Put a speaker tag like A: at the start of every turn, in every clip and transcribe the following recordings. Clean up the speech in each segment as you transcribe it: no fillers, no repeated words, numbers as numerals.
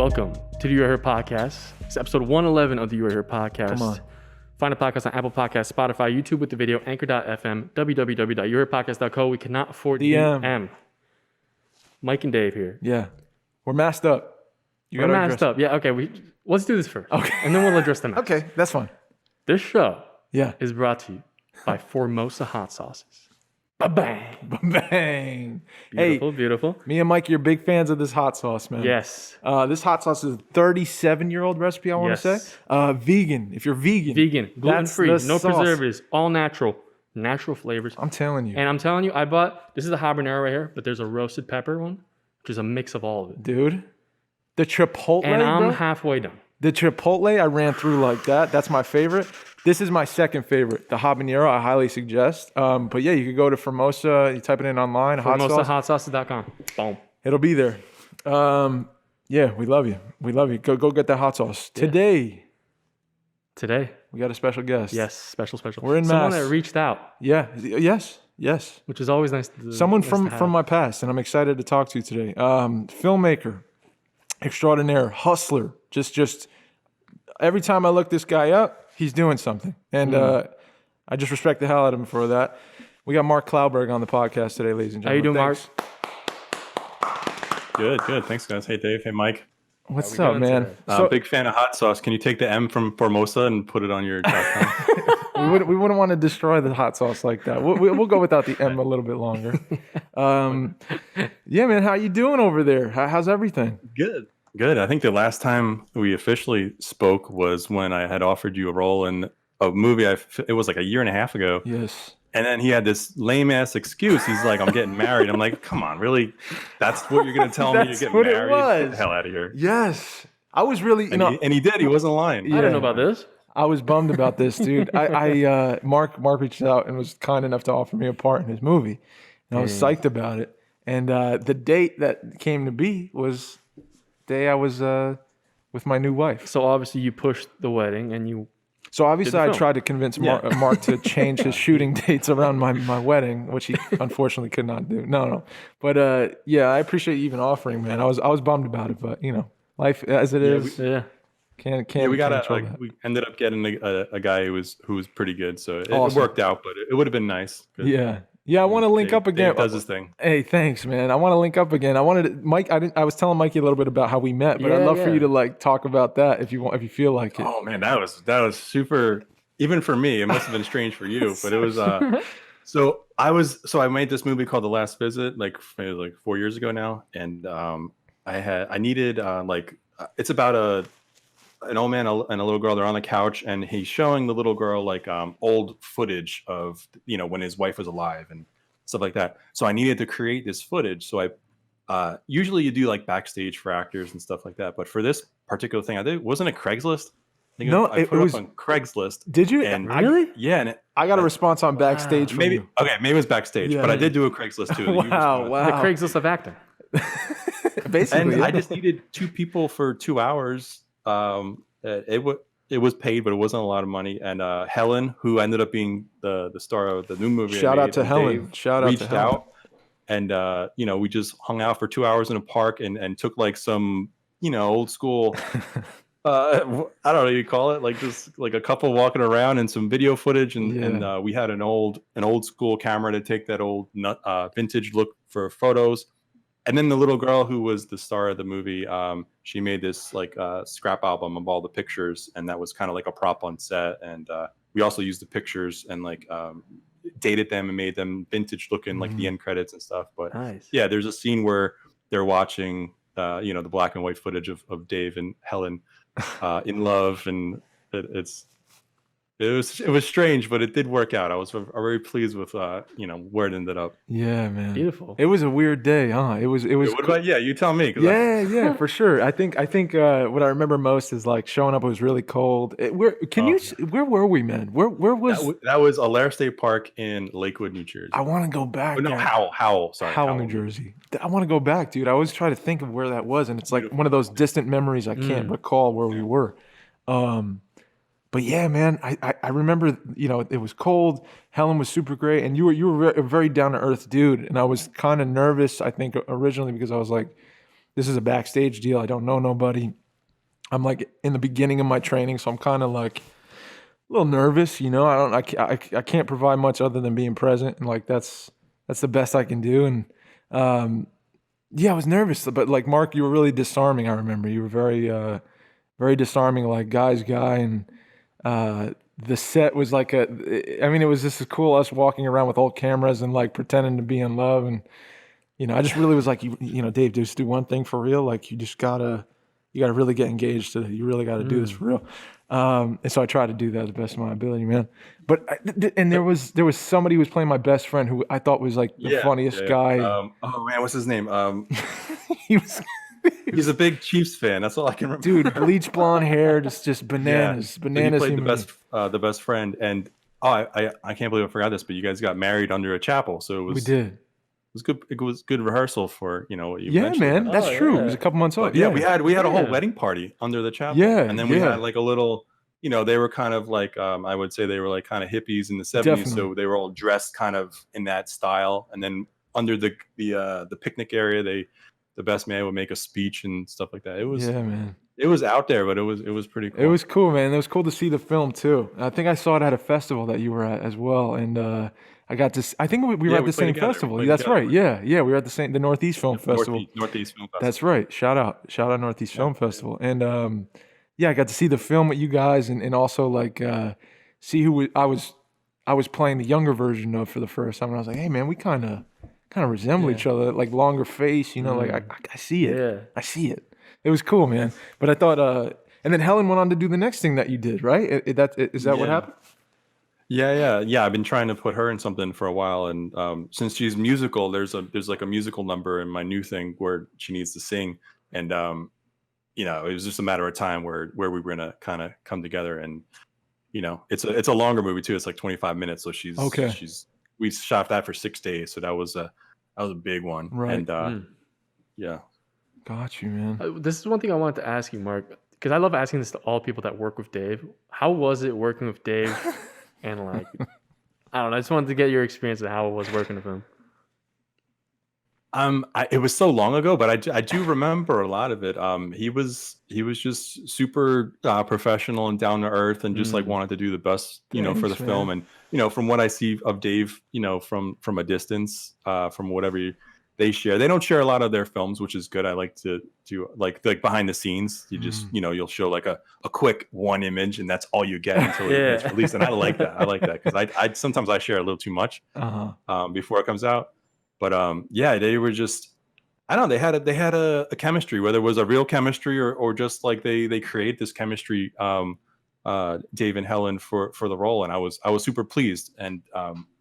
A: Welcome to the You Are Here podcast. It's episode 111 of the You Are Here podcast.
B: Come on.
A: Find the podcast on Apple Podcasts, Spotify, YouTube with the video, anchor.fm, www.youareherepodcast.co. We cannot afford DM. Mike and Dave here.
B: Yeah. We're masked up.
A: We're masked up. Yeah, okay. Let's do this first.
B: Okay.
A: And then we'll address the mask.
B: Okay, that's fine.
A: This show
B: Yeah.
A: is brought to you by Formosa Hot Sauces. Ba-bang.
B: Bang.
A: Beautiful, beautiful.
B: Me and Mikey are big fans of this hot sauce, man.
A: Yes.
B: This hot sauce is a 37-year-old recipe, I want to
A: Yes.
B: say. Vegan. If you're vegan.
A: Vegan, gluten-free,
B: that's
A: no
B: the sauce.
A: preservatives, all natural flavors.
B: I'm telling you.
A: And I'm telling you, this is a habanero right here, but there's a roasted pepper one, which is a mix of all of it.
B: Dude. The Chipotle,
A: And I'm
B: bro.
A: halfway done.
B: The Chipotle, I ran through like that. That's my favorite. This is my second favorite. The habanero, I highly suggest. But yeah, you could go to Formosa. You type it in online.
A: FormosaHotSauces.com. Boom.
B: It'll be there. Yeah, we love you. We love you. Go get that hot sauce.
A: Yeah. Today,
B: We got a special guest.
A: yes, special.
B: We're in
A: Someone
B: mass.
A: that reached out,
B: Yeah. Yes.
A: which is always nice to
B: Someone
A: nice
B: from
A: to have.
B: my past, and I'm excited to talk to you today. Filmmaker, extraordinaire, hustler. Just every time I look this guy up, he's doing something, and I just respect the hell out of him for that. We got Mark Clauburg on the podcast today, ladies and
A: How you
B: gentlemen.
A: doing,
B: Thanks.
C: Good. Thanks, guys. Hey, Dave. Hey, Mike.
B: What's
A: How we
B: up,
A: doing
B: man?
A: today?
C: Big fan of hot sauce. Can you take the M from Formosa and put it on your .com?
B: We wouldn't want to destroy the hot sauce like that. We'll go without the M a little bit longer. Yeah, man. How you doing over there? How's everything?
C: Good. I think the last time we officially spoke was when I had offered you a role in a movie. It was like a year and a half ago.
B: Yes.
C: And then he had this lame-ass excuse. He's like, I'm getting married. I'm like, come on, really? That's what you're going to tell me? You're
B: That's
C: getting
B: what it
C: married?
B: was.
C: Get the hell out of here.
B: Yes. I was really,
C: And he did. He wasn't lying.
A: I didn't know about this.
B: I was bummed about this, dude. Mark reached out and was kind enough to offer me a part in his movie, and I was psyched about it. And the date that came to be was the day I was with my new wife.
A: So obviously you pushed the wedding, and you.
B: So obviously I
A: film.
B: tried to convince Mark to change his shooting dates around my wedding, which he unfortunately could not do. No. But yeah, I appreciate you even offering, man. I was bummed about it, but life as it is.
A: Yeah.
B: Can't
C: We
B: control that.
C: we ended up getting a guy who was pretty good, so it
B: Awesome.
C: worked out. But it would have been nice.
B: Yeah, I want to link up again.
C: Dave does his thing.
B: Hey, thanks, man. I want to link up again. I wanted to, Mike. I was telling Mikey a little bit about how we met, but I'd love for you to talk about that if you feel like it.
C: Oh man, that was super. Even for me, it must have been strange for you, but it was. So I made this movie called The Last Visit, maybe like 4 years ago now, and I needed it's about an old man and a little girl. They're on the couch, and he's showing the little girl old footage of when his wife was alive and stuff like that. So I needed to create this footage. So I usually you do like backstage for actors and stuff like that, but for this particular thing, I did. Wasn't it Craigslist? I put it up on Craigslist.
B: Did you?
C: And
A: Really?
C: Yeah, and
B: I got a response on backstage from
C: maybe
B: you.
C: Maybe it was backstage,
B: Yeah.
C: but I did do a Craigslist too.
B: Wow.
A: The Craigslist of acting.
B: Basically,
C: And
B: yeah.
C: I just needed 2 people for 2 hours. It was paid, but it wasn't a lot of money. And Helen, who ended up being the star of the new movie,
B: Shout
C: I
B: out
C: made,
B: to
C: and
B: Helen.
C: Dave
B: Shout out to
C: reached
B: Helen.
C: out, and we just hung out for 2 hours in a park and took some old school. I don't know what you call it, just like a couple walking around and some video footage, and we had an old school camera to take that old vintage look for photos. And then the little girl who was the star of the movie, she made this scrap album of all the pictures, and that was kind of like a prop on set. And we also used the pictures and dated them and made them vintage looking, like the end credits and stuff. But
A: Nice.
C: yeah, there's a scene where they're watching the black and white footage of Dave and Helen in love, and it was strange, but it did work out. I was very pleased with where it ended up.
B: Yeah, man.
A: Beautiful.
B: It was a weird day, huh? It was.
C: What about you tell me? 'Cause
B: Yeah, for sure. I think what I remember most is showing up. It was really cold. Where were we, man? Where was
C: that was Alaire State Park in Lakewood, New Jersey.
B: I want to go back.
C: No,
B: there.
C: Howell, sorry.
B: Howell, New Jersey. I want to go back, dude. I always try to think of where that was, and it's one of those distant memories I can't recall where we were. But yeah, man, I remember, it was cold. Helen was super great, and you were a very down to earth dude. And I was kind of nervous, I think, originally because I was like, this is a backstage deal. I don't know nobody. I'm like in the beginning of my training, so I'm kind of like a little nervous, you know. I can't provide much other than being present, and like that's the best I can do. And yeah, I was nervous, but like Mark, you were really disarming. I remember you were very disarming, like guy's guy, and the set was like I mean, it was just as cool us walking around with old cameras and like pretending to be in love, and you know, I just really was like, you know, Dave, just do one thing for real. Like you gotta really get engaged. You really gotta do this for real. And so I tried to do that to the best of my ability, man. But and there was somebody who was playing my best friend who I thought was like the funniest guy.
C: Oh man, what's his name?
B: He was.
C: He's a big Chiefs fan. That's all I can remember.
B: Dude, bleach blonde hair, just bananas, bananas.
C: So he played the best friend, and I can't believe I forgot this, but you guys got married under a chapel, so it was.
B: We did.
C: It was good. It was good rehearsal for what you.
B: Yeah, man, that's true.
C: Yeah.
B: It was a couple months old.
C: Yeah, we had a whole wedding party under the chapel.
B: Yeah,
C: and then we had like a little. They were kind of like I would say they were like kind of hippies in the 70s, Definitely. So they were all dressed kind of in that style, and then under the picnic area the best man would make a speech and stuff like that. It was man. It was out there, but it was pretty cool.
B: It was cool, man. It was cool to see the film too. I think I saw it at a festival that you were at as well, and I got to. I think we were at the same festival. That's right. Yeah, we were at the Northeast Film Festival.
C: Northeast Film Festival.
B: That's right. Shout out Northeast Film Festival, and I got to see the film with you guys, and also like see who I was playing the younger version of for the first time, and I was like, hey man, we kind of resemble each other, like longer face, you know, like I see it.
A: Yeah.
B: I see it. It was cool, man. But I thought, and then Helen went on to do the next thing that you did, right? Is that what happened?
C: Yeah. I've been trying to put her in something for a while, and since she's musical, there's like a musical number in my new thing where she needs to sing, and it was just a matter of time where we were gonna kind of come together, and it's a longer movie too. It's like 25 minutes, so we shot that for 6 days, so that was a big one,
B: right?
C: And yeah.
B: Got you, man.
A: This is one thing I wanted to ask you, Mark, because I love asking this to all people that work with Dave. How was it working with Dave? And like, I don't know. I just wanted to get your experience of how it was working with him.
C: It was so long ago, but I do remember a lot of it. He was just super professional and down to earth, and just like wanted to do the best, for the film. And from what I see of Dave, from a distance, from whatever they share, they don't share a lot of their films, which is good. I like to do like behind the scenes. You just you'll show like a quick one image, and that's all you get until it's released. And I like that. Because I sometimes I share a little too much before it comes out. But they were just, I don't know, they had a chemistry, whether it was a real chemistry or just like they create this chemistry, Dave and Helen for the role, and I was super pleased. And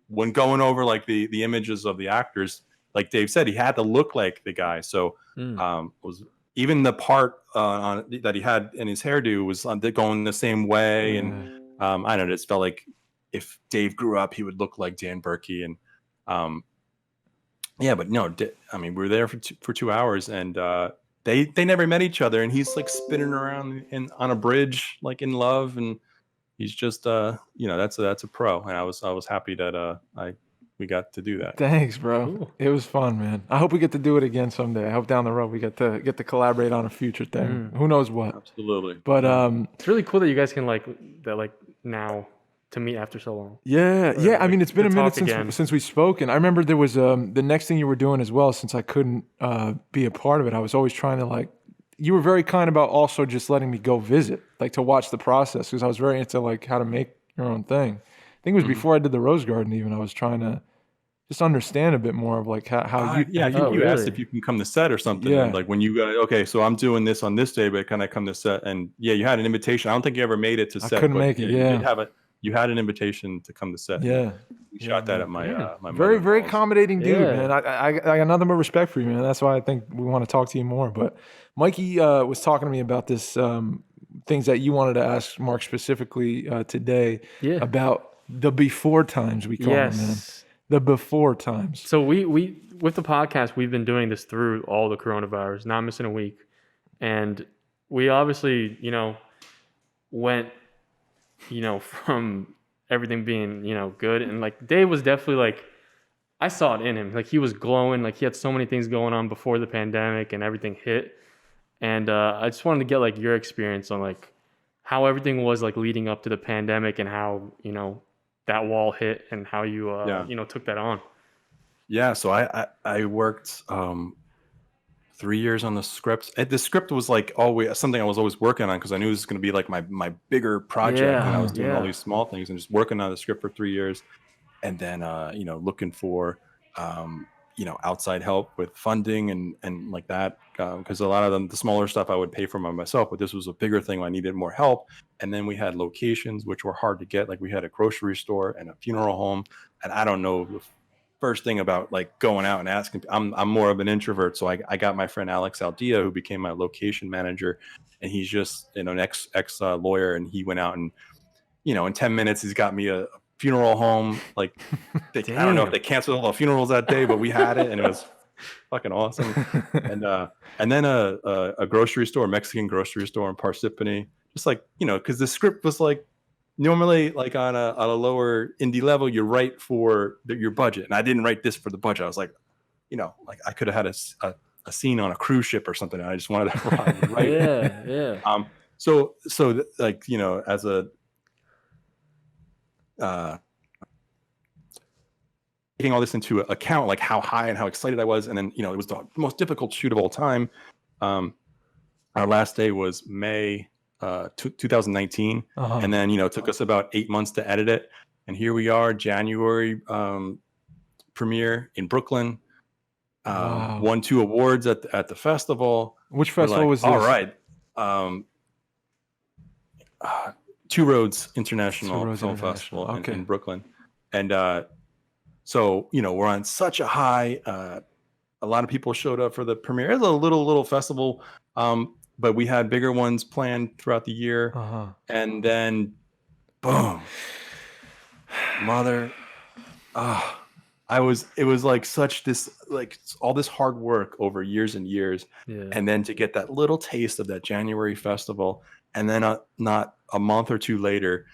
C: when going over like the images of the actors, like Dave said, he had to look like the guy. So was even the part that he had in his hairdo was going the same way, and I don't know, it just felt like if Dave grew up, he would look like Dan Berkey. And but no, I mean, we were there for 2 hours, and they never met each other, and he's like spinning around on a bridge, like in love, and he's just that's a pro, and I was happy that we got to do that.
B: Thanks, bro. Cool. It was fun, man. I hope we get to do it again someday. I hope down the road we get to collaborate on a future thing. Who knows what?
C: Absolutely.
B: But
A: it's really cool that you guys can now to meet after so long.
B: Yeah. I mean, it's been a minute since we spoke, and I remember there was the next thing you were doing as well. Since I couldn't be a part of it, I was always trying to you were very kind about also just letting me go visit, like to watch the process, because I was very into like how to make your own thing. I think it was before I did the Rose Garden. Even I was trying to just understand a bit more of like how you.
C: Yeah, you asked if you can come to set or something.
B: Yeah.
C: And like when you got so I'm doing this on this day, but can I come to set? And you had an invitation. I don't think you ever made it to set.
B: I couldn't make it. Yeah.
C: You had an invitation to come to set.
B: Yeah.
C: We shot that at my my
B: very, very accommodating dude, man. I got nothing but respect for you, man. That's why I think we want to talk to you more. But Mikey was talking to me about this things that you wanted to ask Mark specifically today about the before times, we call them, man. The before times.
A: So we with the podcast, we've been doing this through all the coronavirus, not missing a week. And we obviously, went from everything being, good. And like Dave was definitely like I saw it in him. Like he was glowing. Like he had so many things going on before the pandemic and everything hit. And I just wanted to get like your experience on like how everything was like leading up to the pandemic and how, you know, that wall hit and how you,
C: Yeah.
A: you know, took that on.
C: Yeah. So I worked 3 years on the script. The script was like always something I was always working on because I knew it was going to be like my bigger project, and I was doing all these small things and just working on the script for 3 years, and then you know, looking for you know, outside help with funding and like that, because a lot of the smaller stuff I would pay for myself, but this was a bigger thing where I needed more help. And then we had locations which were hard to get, like we had a grocery store and a funeral home, and I don't know the first thing about like going out and asking. I'm more of an introvert, so I got my friend Alex Aldia, who became my location manager, and he's just, you know, an ex lawyer, and he went out and, you know, in 10 minutes he's got me a funeral home. Like I don't know if they canceled all the funerals that day, but we had it, and it was fucking awesome. And then a grocery store, Mexican grocery store in Parsippany, just like, you know, because the script was like, normally like on a lower indie level, you write for your budget, and I didn't write this for the budget. I was like, you know, like I could have had a scene on a cruise ship or something, and I just wanted to write it.
A: Yeah.
C: So like, you know, as a taking all this into account, like how high and how excited I was, and then, you know, it was the most difficult shoot of all time. Our last day was May 2019, and then, you know, it took us about 8 months to edit it, and here we are, January premiere in Brooklyn. Won 2 awards at the festival.
B: Which festival was this?
C: All right. Two Roads International Film Festival in Brooklyn. And so, you know, we're on such a high. A lot of people showed up for the premiere. It was a little festival, but we had bigger ones planned throughout the year. And then, boom, mother. It was like such this, like all this hard work over years and years. And then to get that little taste of that January festival, and then not a month or two later,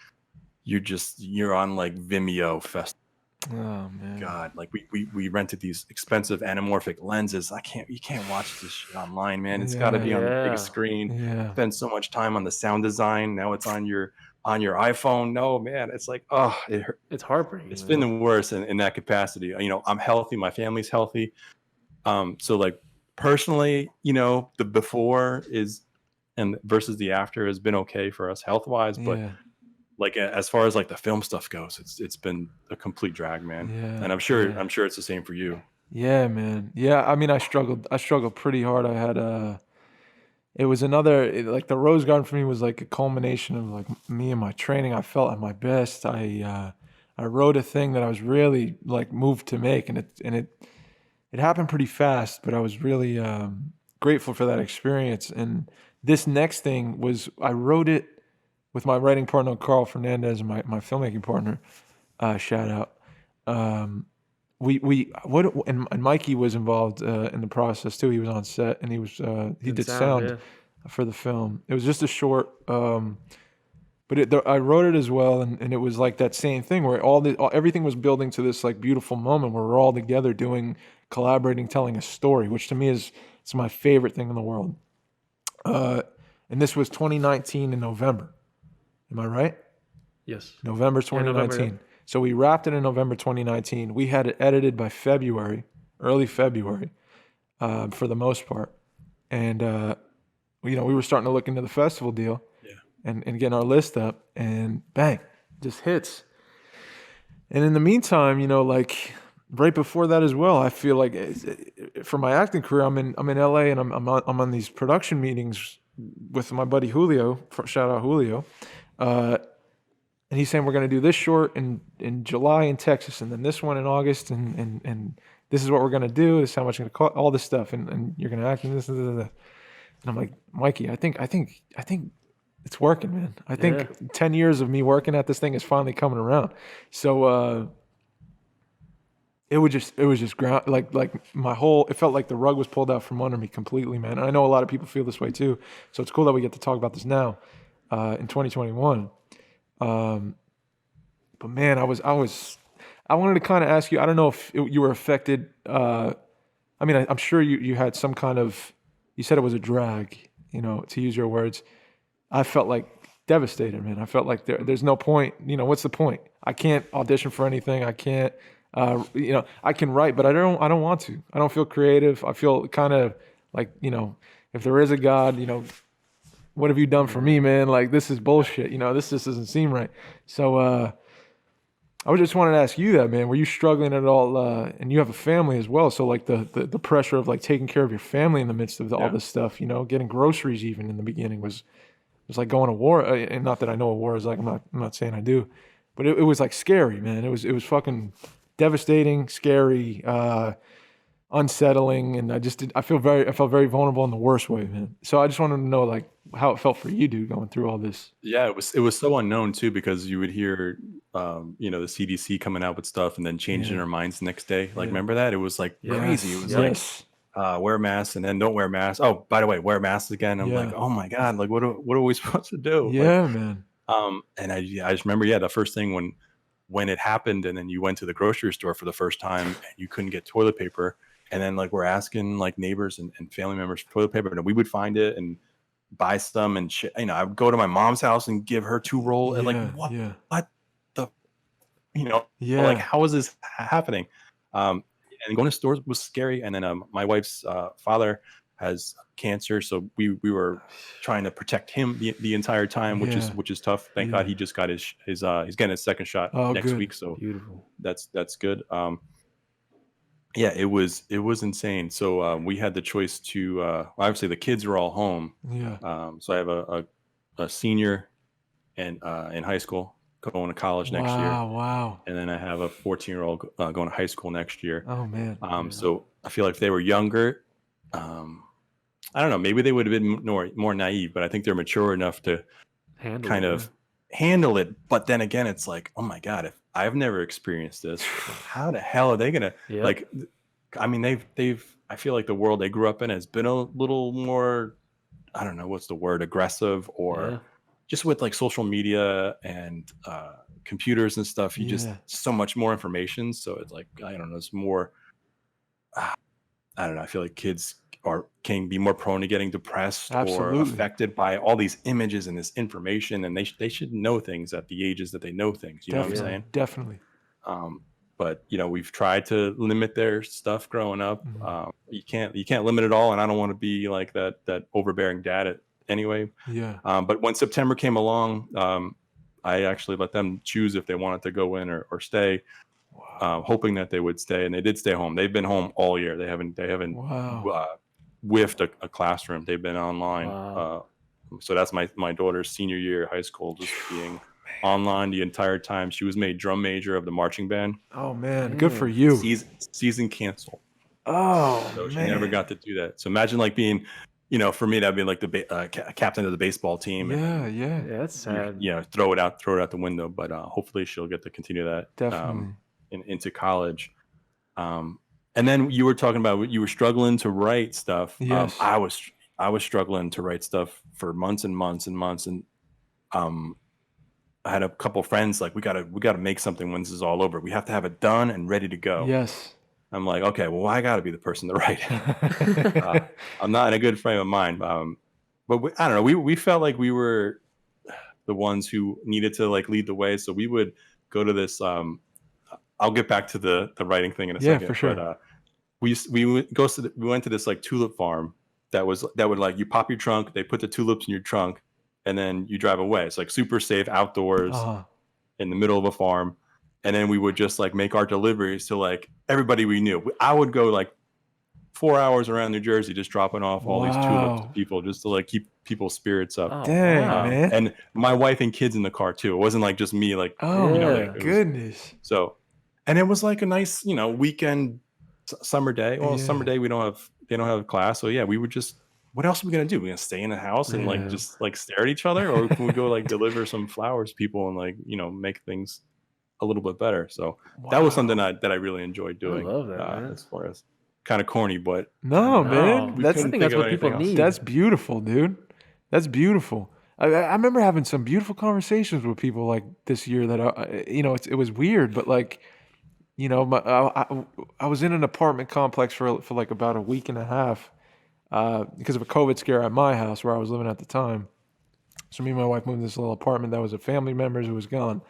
C: you're on like Vimeo festival.
B: Oh man,
C: God, like we rented these expensive anamorphic lenses. You can't watch this shit online, man. It's got to be on the big screen. Spend so much time on the sound design. Now it's on your iPhone. No, man, it's like, oh,
A: it's heartbreaking.
C: It's been the worst in that capacity. You know, I'm healthy, my family's healthy. So like personally, you know, the before is and versus the after has been okay for us health wise, but like as far as like the film stuff goes, it's been a complete drag, man. And I'm sure it's the same for you.
B: Yeah, man. Yeah, I mean, I struggled pretty hard. I had it was like the Rose Garden for me was like a culmination of like me and my training. I felt at my best. I wrote a thing that I was really like moved to make, and it happened pretty fast, but I was really grateful for that experience. And this next thing was, I wrote it with my writing partner, Carl Fernandez, and my filmmaking partner, shout out. And Mikey was involved in the process too. He was on set, and he did sound for the film. It was just a short, but I wrote it as well, and it was like that same thing where everything was building to this like beautiful moment where we're all together collaborating, telling a story, which to me it's my favorite thing in the world. And this was 2019 in November. Am I right?
A: Yes.
B: November 2019. November. So we wrapped it in November 2019. We had it edited by early February, for the most part. And, you know, we were starting to look into the festival deal and getting our list up, and bang, just hits. And in the meantime, you know, like right before that as well, I feel like for my acting career, I'm in LA, and I'm on these production meetings with my buddy Julio, shout out Julio. And he's saying we're going to do this short in July in Texas, and then this one in August, and this is what we're going to do. This is how much it's going to cost, all this stuff, and you're going to act in this. And I'm like, Mikey, I think it's working, man. I think 10 years of me working at this thing is finally coming around. So it was just ground, like my whole, it felt like the rug was pulled out from under me completely, man. And I know a lot of people feel this way too. So it's cool that we get to talk about this now in 2021. But man, I I wanted to kind of ask you, I don't know if you were affected. I mean, I'm sure you had some kind of, you said it was a drag, to use your words. I felt like devastated, man. I felt like there's no point. What's the point? I can't audition for anything. I can't, I can write, but I don't want to. I don't feel creative. I feel kind of like, if there is a God, what have you done for me, man? Like, this is bullshit. This just doesn't seem right. So, I just wanted to ask you that, man. Were you struggling at all? And you have a family as well. So like the pressure of like taking care of your family in the midst of all this stuff, getting groceries even in the beginning was like going to war. And not that I know what war is like. I'm not saying I do, but it was like scary, man. It was fucking devastating, scary, unsettling. And I felt very vulnerable in the worst way, man. So I just wanted to know like how it felt for you, dude, going through all this.
C: Yeah, it was so unknown too, because you would hear, the CDC coming out with stuff and then changing their minds the next day. Like, remember that? It was like crazy. It was like, wear masks and then don't wear masks. Oh, by the way, wear masks again. I'm like, oh my God, like what are we supposed to do?
B: Yeah,
C: like,
B: man.
C: And I just remember, the first thing when it happened, and then you went to the grocery store for the first time and you couldn't get toilet paper. And then like we're asking like neighbors and family members for toilet paper, and we would find it and buy some and shit. I would go to my mom's house and give her 2 rolls and like what the like how is this happening? And going to stores was scary. And then my wife's father has cancer, so we were trying to protect him the entire time, which is tough. Thank God he just got his he's getting his second shot next week, so
A: beautiful.
C: That's good. Yeah, it was insane. So we had the choice to obviously the kids were all home.
B: Yeah.
C: So I have a senior and in high school going to college next year.
B: Wow.
C: And then I have a 14-year-old going to high school next year.
B: Oh man.
C: So I feel like if they were younger, I don't know, maybe they would have been more naive, but I think they're mature enough to handle it. But then again, it's like, oh my God, if I've never experienced this, how the hell are they gonna like? I mean, I feel like the world they grew up in has been a little more, I don't know what's the word, aggressive, or just with like social media and computers and stuff. You just so much more information. So it's like, I don't know, it's more. I don't know. I feel like kids can be more prone to getting depressed or affected by all these images and this information, and they should know things at the ages that they know things. You know what I'm saying?
B: Definitely.
C: But we've tried to limit their stuff growing up. You can't limit it all, and I don't want to be like that overbearing dad anyway.
B: Yeah.
C: But when September came along, I actually let them choose if they wanted to go in or stay. Hoping that they would stay, and they did stay home. They've been home all year. They haven't whiffed a classroom. They've been online. So that's my daughter's senior year of high school, just being online the entire time. She was made drum major of the marching band.
B: Oh man, good for you.
C: Season canceled.
B: Oh,
C: so she never got to do that. So imagine like being, for me that'd be like the captain of the baseball team.
B: Yeah,
A: that's sad.
C: Throw it out the window. But hopefully she'll get to continue that.
B: Definitely.
C: Into college. And then you were talking about you were struggling to write stuff.
B: Yes.
C: I was struggling to write stuff for months and months and months. And I had a couple friends like, we gotta make something when this is all over. We have to have it done and ready to go.
B: Yes.
C: I'm like, okay, well, I gotta be the person to write it. I'm not in a good frame of mind. But I don't know. We felt like we were the ones who needed to like lead the way. So we would go to this. I'll get back to the writing thing in a second.
B: Yeah, for sure.
C: But, we went to this like tulip farm that would like, you pop your trunk, they put the tulips in your trunk, and then you drive away. It's like super safe outdoors in the middle of a farm. And then we would just like make our deliveries to like everybody we knew. I would go like 4 hours around New Jersey just dropping off all these tulips to people just to like keep people's spirits up.
B: Dang, man.
C: And my wife and kids in the car too. It wasn't like just me. Like,
B: goodness.
C: So, and it was like a nice, weekend summer day. Well, summer day they don't have a class. So yeah, we would just, what else are we gonna do? We're gonna stay in the house and like just like stare at each other, or can we go like deliver some flowers to people and like make things a little bit better? So that was something that I really enjoyed doing.
A: I love that, man.
C: As far as kind of corny, but
B: man,
A: I think that's what people need.
B: That's beautiful, dude. That's beautiful. I remember having some beautiful conversations with people like this year that it was weird, but like you know, I was in an apartment complex for like about a week and a half because of a COVID scare at my house where I was living at the time. So me and my wife moved to this little apartment that was a family member who was gone,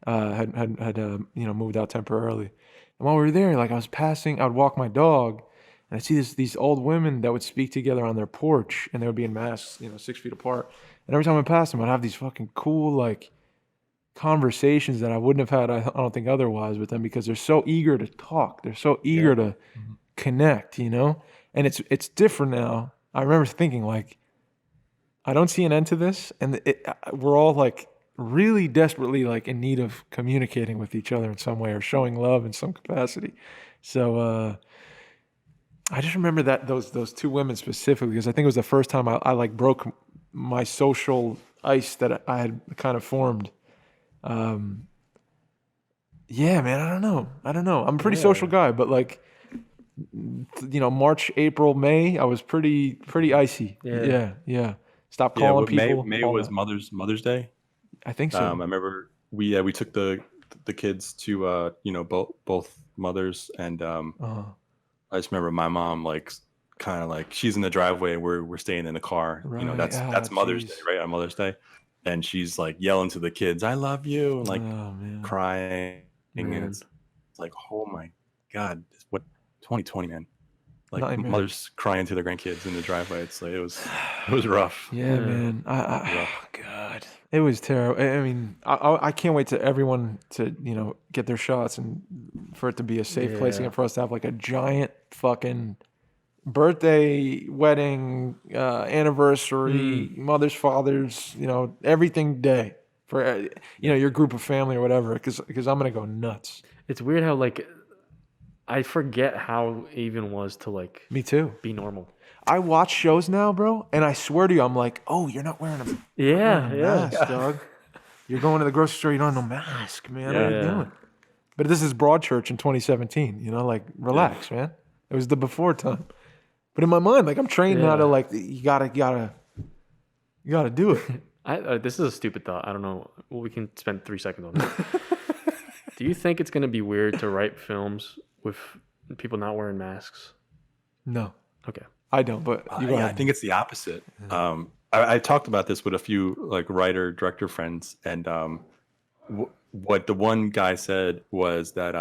B: had you know, moved out temporarily. And while we were there, like I was passing, I would walk my dog, and I'd see these old women that would speak together on their porch, and they would be in masks, you know, 6 feet apart. And every time I passed them, I'd have these fucking cool like conversations that I wouldn't have had, I don't think, otherwise with them, because they're so eager to talk. They're so eager to connect, you know? And it's different now. I remember thinking like, I don't see an end to this, and we're all like really desperately like in need of communicating with each other in some way or showing love in some capacity. So I just remember that those two women specifically, because I think it was the first time I like broke my social ice that I had kind of formed. Yeah, man, I don't know. I'm a pretty social guy, but like, you know, March, April, May, I was pretty icy. Yeah. Stop calling people.
C: May was Mother's Day.
B: I think so.
C: I remember we took the kids to you know, both mothers, and I just remember my mom like kind of like, she's in the driveway, we're staying in the car.
B: Right.
C: You know, that's Mother's Day, right? On Mother's Day. And she's like yelling to the kids, "I love you," and like crying. Man. And it's like, oh my God, what 2020, man. Like
B: Nightmare.
C: mothers crying to their grandkids in the driveway. It's like it was rough.
B: Yeah, man. Oh God, it was terrible. I mean, I can't wait to everyone to, you know, get their shots and for it to be a safe place again, for us to have like a giant fucking birthday, wedding, anniversary, mothers, fathers, you know, everything day for, you know, your group of family or whatever. Because I'm gonna go nuts.
A: It's weird how like I forget how it even was to like
B: Me too.
A: be normal.
B: I watch shows now, bro, and I swear to you, I'm like, oh, you're not wearing a mask, dog. You're going to the grocery store, you don't have no mask, man. What are you doing? But this is Broadchurch in 2017, you know, like, relax, man. It was the before time. But in my mind, like, I'm trained now to like, you gotta do it.
A: This is a stupid thought. I don't know. Well, we can spend 3 seconds on it. Do you think it's gonna be weird to write films with people not wearing masks?
B: No,
A: Okay.
B: I don't. But
C: I think it's the opposite. I talked about this with a few like writer director friends, and what the one guy said was that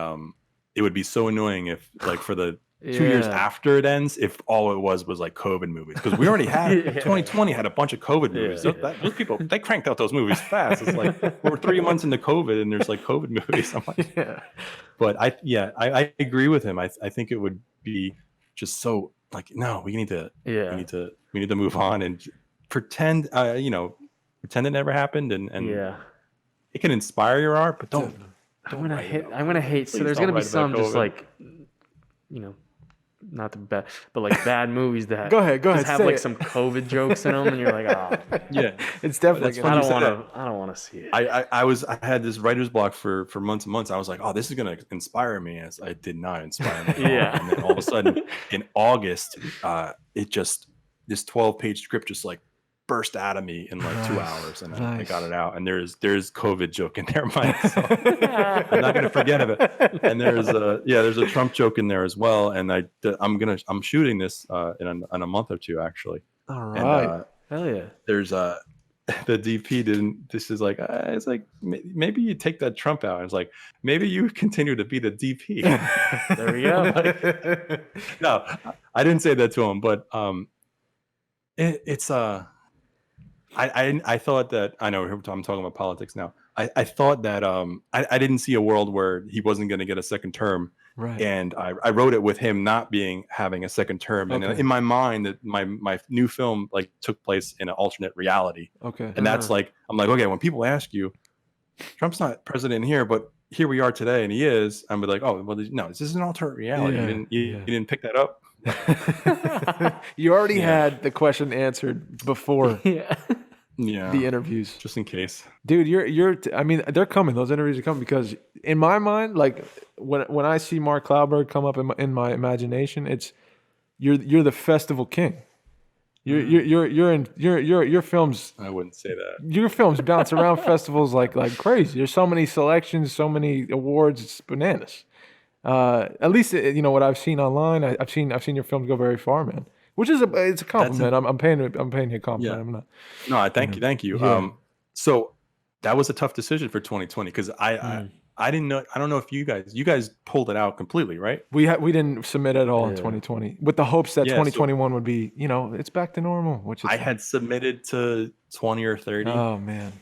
C: it would be so annoying if like for the 2 years after it ends, if all it was like COVID movies, because we already had 2020 had a bunch of COVID movies. Those people, they cranked out those movies fast. It's like we're 3 months into COVID and there's like COVID movies. I'm like, but I agree with him. I think it would be just so like, no, we need to move on and pretend pretend it never happened, and it can inspire your art, but don't.
A: I'm gonna hate. So there's gonna be some just like, you know, not the bad, but like bad movies that
B: go ahead,
A: just have like some COVID jokes in them, and you're like, oh,
B: it's definitely.
A: I don't want to see it.
C: I had this writer's block for months and months. I was like, oh, this is gonna inspire me. As it did not inspire me. And then all of a sudden in August, this 12-page script just like burst out of me in like 2 hours, and I got it out. And there's COVID joke in there, Mike. So I'm not gonna forget of it. And there's a Trump joke in there as well. And I'm shooting this in a month or two, actually.
B: All right.
C: And,
A: Hell yeah.
C: There's the DP didn't. This is like it's like maybe you take that Trump out. And it's like maybe you continue to be the DP.
A: There we go.
C: Like, no, I didn't say that to him, but I thought that, I know I'm talking about politics now. I thought that I didn't see a world where he wasn't going to get a second term.
B: Right.
C: And I wrote it with him not having a second term. And in my mind, that my new film like took place in an alternate reality.
B: Okay.
C: And that's like, I'm like, okay, when people ask you, Trump's not president here, but here we are today, and he is. I'm like, oh, well, no, this is an alternate reality. You didn't pick that up.
B: You already had the question answered before the interviews,
C: just in case.
B: Dude, I mean, they're coming. Those interviews are coming, because in my mind, like when I see Mark Clauburg come up in my imagination, it's you're the festival king. Your films.
C: I wouldn't say that.
B: Your films bounce around festivals like crazy. There's so many selections, so many awards. It's bananas. At least what I've seen online. I've seen your films go very far, man. Which is it's a compliment. I'm paying you a compliment.
C: Yeah.
B: I'm not.
C: No, thank you.
B: Yeah.
C: So that was a tough decision for 2020 because I didn't know. I don't know if you guys pulled it out completely, right?
B: We didn't submit at all in 2020 with the hopes that
C: Yeah,
B: 2021 would be, it's back to normal. Which
C: I had submitted to 20 or 30.
B: Oh man.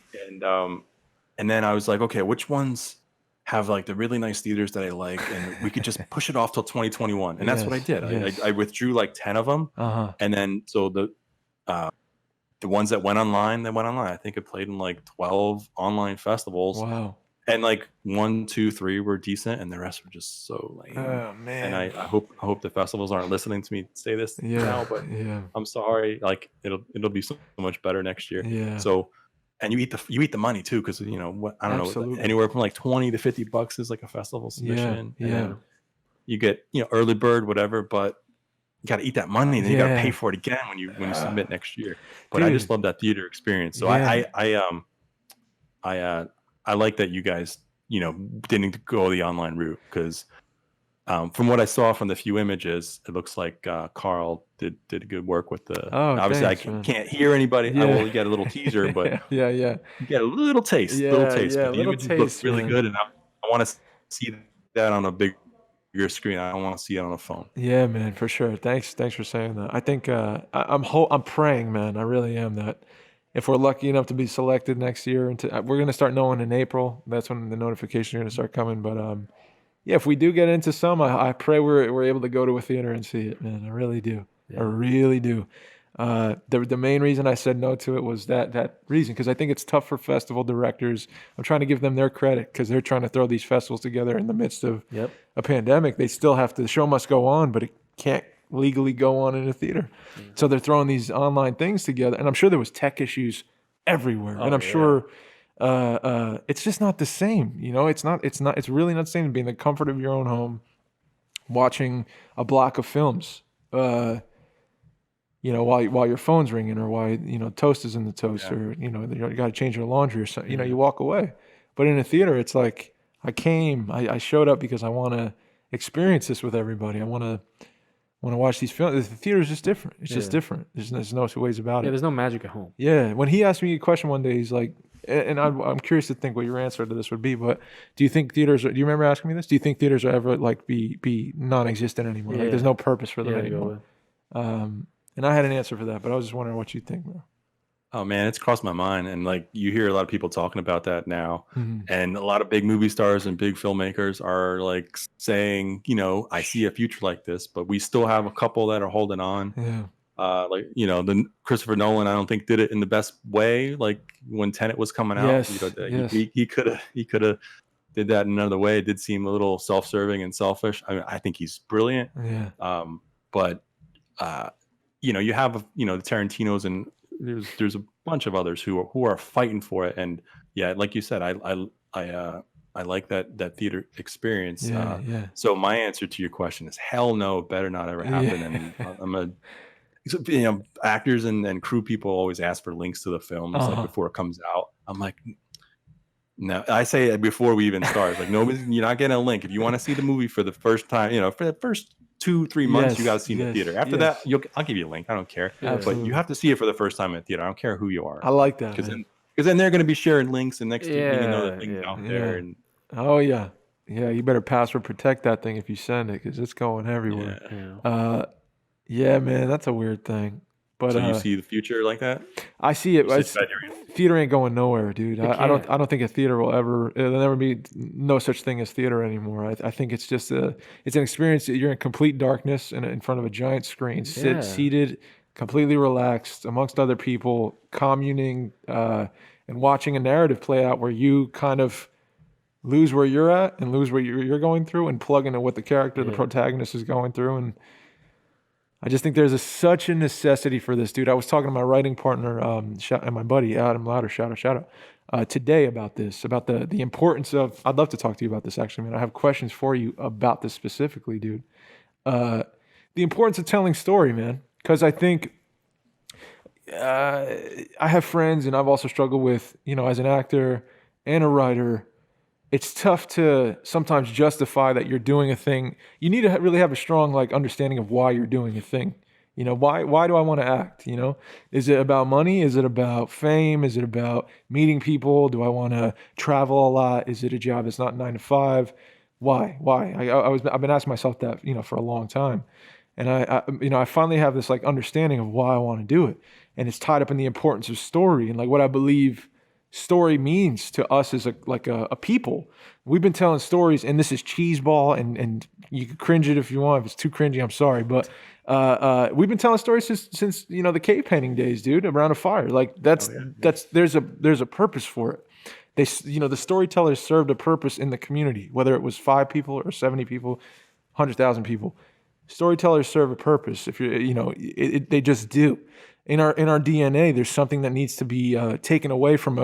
C: And then I was like, okay, which ones have like the really nice theaters that I like, and we could just push it off till 2021. And that's what I did.
B: Yes.
C: I withdrew like 10 of them, and then so the ones that went online, I think it played in like 12 online festivals.
B: Wow.
C: And like 1, 2, 3 were decent, and the rest were just so lame.
B: Oh man.
C: And I hope the festivals aren't listening to me say this now, but I'm sorry. Like it'll be so much better next year.
B: Yeah.
C: So, and you eat the money too, because I don't know, anywhere from like $20 to $50 is like a festival submission.
B: Yeah.
C: You get early bird, whatever, but you got to eat that money, and then you got to pay for it again when you submit next year. But I just love that theater experience. So I like that you guys, didn't go the online route, because from what I saw from the few images, it looks like Carl did good work with the. Obviously, I can't hear anybody.
B: Yeah.
C: I will get a little teaser, but
B: yeah,
C: you get a little taste, but the images look really good, and I want to see that on a bigger screen. I don't want to see it on a phone.
B: Yeah, man, for sure. Thanks for saying that. I think I'm praying, man. I really am, that if we're lucky enough to be selected next year, we're going to start knowing in April. That's when the notifications are going to start coming. But if we do get into some, I pray we're able to go to a theater and see it, man. I really do. Yeah. I really do. The main reason I said no to it was that reason, because I think it's tough for festival directors. I'm trying to give them their credit, because they're trying to throw these festivals together in the midst of a pandemic. They still have to, the show must go on, but it can't legally go on in a theater. So they're throwing these online things together, and I'm sure there was tech issues everywhere. And I'm sure it's just not the same. It's really not the same to be in the comfort of your own home watching a block of films. While your phone's ringing, or while toast is in the toaster, you got to change your laundry or something. You walk away. But in a theater, it's like I showed up because I want to experience this with everybody. I want to watch these films. The theater is just different. It's just different. There's no two ways about it.
A: Yeah, there's no magic at home.
B: Yeah. When he asked me a question one day, he's like, and I'm curious to think what your answer to this would be, but do you think theaters do you remember asking me this? Do you think theaters will ever be non-existent anymore? Like there's no purpose for them anymore? And I had an answer for that, but I was just wondering what you think, bro.
C: Oh man, it's crossed my mind, and like you hear a lot of people talking about that now, and a lot of big movie stars and big filmmakers are like saying, I see a future like this, but we still have a couple that are holding on.
B: Yeah.
C: The Christopher Nolan, I don't think did it in the best way. Like when Tenet was coming out, he could have did that in another way. It did seem a little self-serving and selfish. I think he's brilliant.
B: Yeah.
C: But you have the Tarantinos, and there's a bunch of others who are fighting for it. And yeah, like you said, I like that theater experience. So my answer to your question is hell no, it better not ever happen. And actors and crew people always ask for links to the films like before it comes out. I'm like, no, I say it before we even start. Like, you're not getting a link. If you want to see the movie for the first time, for the first 2-3 months, you got to see the theater. After that, I'll give you a link. I don't care. But you have to see it for the first time at theater. I don't care who you are.
B: I like that,
C: because then they're going to be sharing links, and next thing you know, the thing's out there. And
B: you better password protect that thing if you send it, because it's going everywhere. Yeah, man, that's a weird thing. But
C: so you see the future like that?
B: I see it. Theater ain't going nowhere, dude. I don't think a theater will ever. There'll never be no such thing as theater anymore. I think it's just it's an experience that you're in complete darkness in front of a giant screen, seated, completely relaxed amongst other people, communing, and watching a narrative play out where you kind of lose where you're at and lose what you're going through, and plug into what the character, the protagonist, is going through. And I just think there's such a necessity for this, dude. I was talking to my writing partner and my buddy Adam Louder, shout out, today about this, about the importance of. I'd love to talk to you about this, actually, man. I have questions for you about this specifically, dude. The importance of telling story, man, because I think I have friends, and I've also struggled with, as an actor and a writer, it's tough to sometimes justify that you're doing a thing. You need to really have a strong like understanding of why you're doing a thing. You know, why do I want to act? You know, is it about money? Is it about fame? Is it about meeting people? Do I want to travel a lot? Is it a job that's not 9 to 5? Why? I've been asking myself that, you know, for a long time. And I finally have this like understanding of why I want to do it. And it's tied up in the importance of story and like what I believe story means to us as a people. We've been telling stories, and this is cheeseball, and you can cringe it if you want. If it's too cringy, I'm sorry, but we've been telling stories since you know the cave painting days, dude, around a fire. Like that's there's a purpose for it. The storytellers served a purpose in the community, whether it was 5 people or 70 people, 100,000 people. Storytellers serve a purpose. If you're, you know, they just do. In our DNA, there's something that needs to be taken away from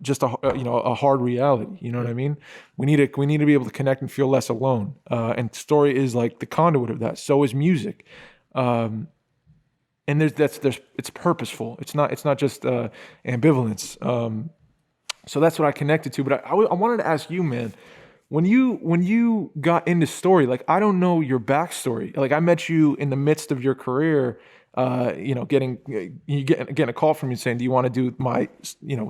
B: just a hard reality. You know what I mean? We need to be able to connect and feel less alone. And story is like the conduit of that. So is music. And it's purposeful. It's not just ambivalence. So that's what I connected to. But I wanted to ask you, man. When you got into story, like I don't know your backstory. Like I met you in the midst of your career, getting a call from you saying, "Do you want to do my,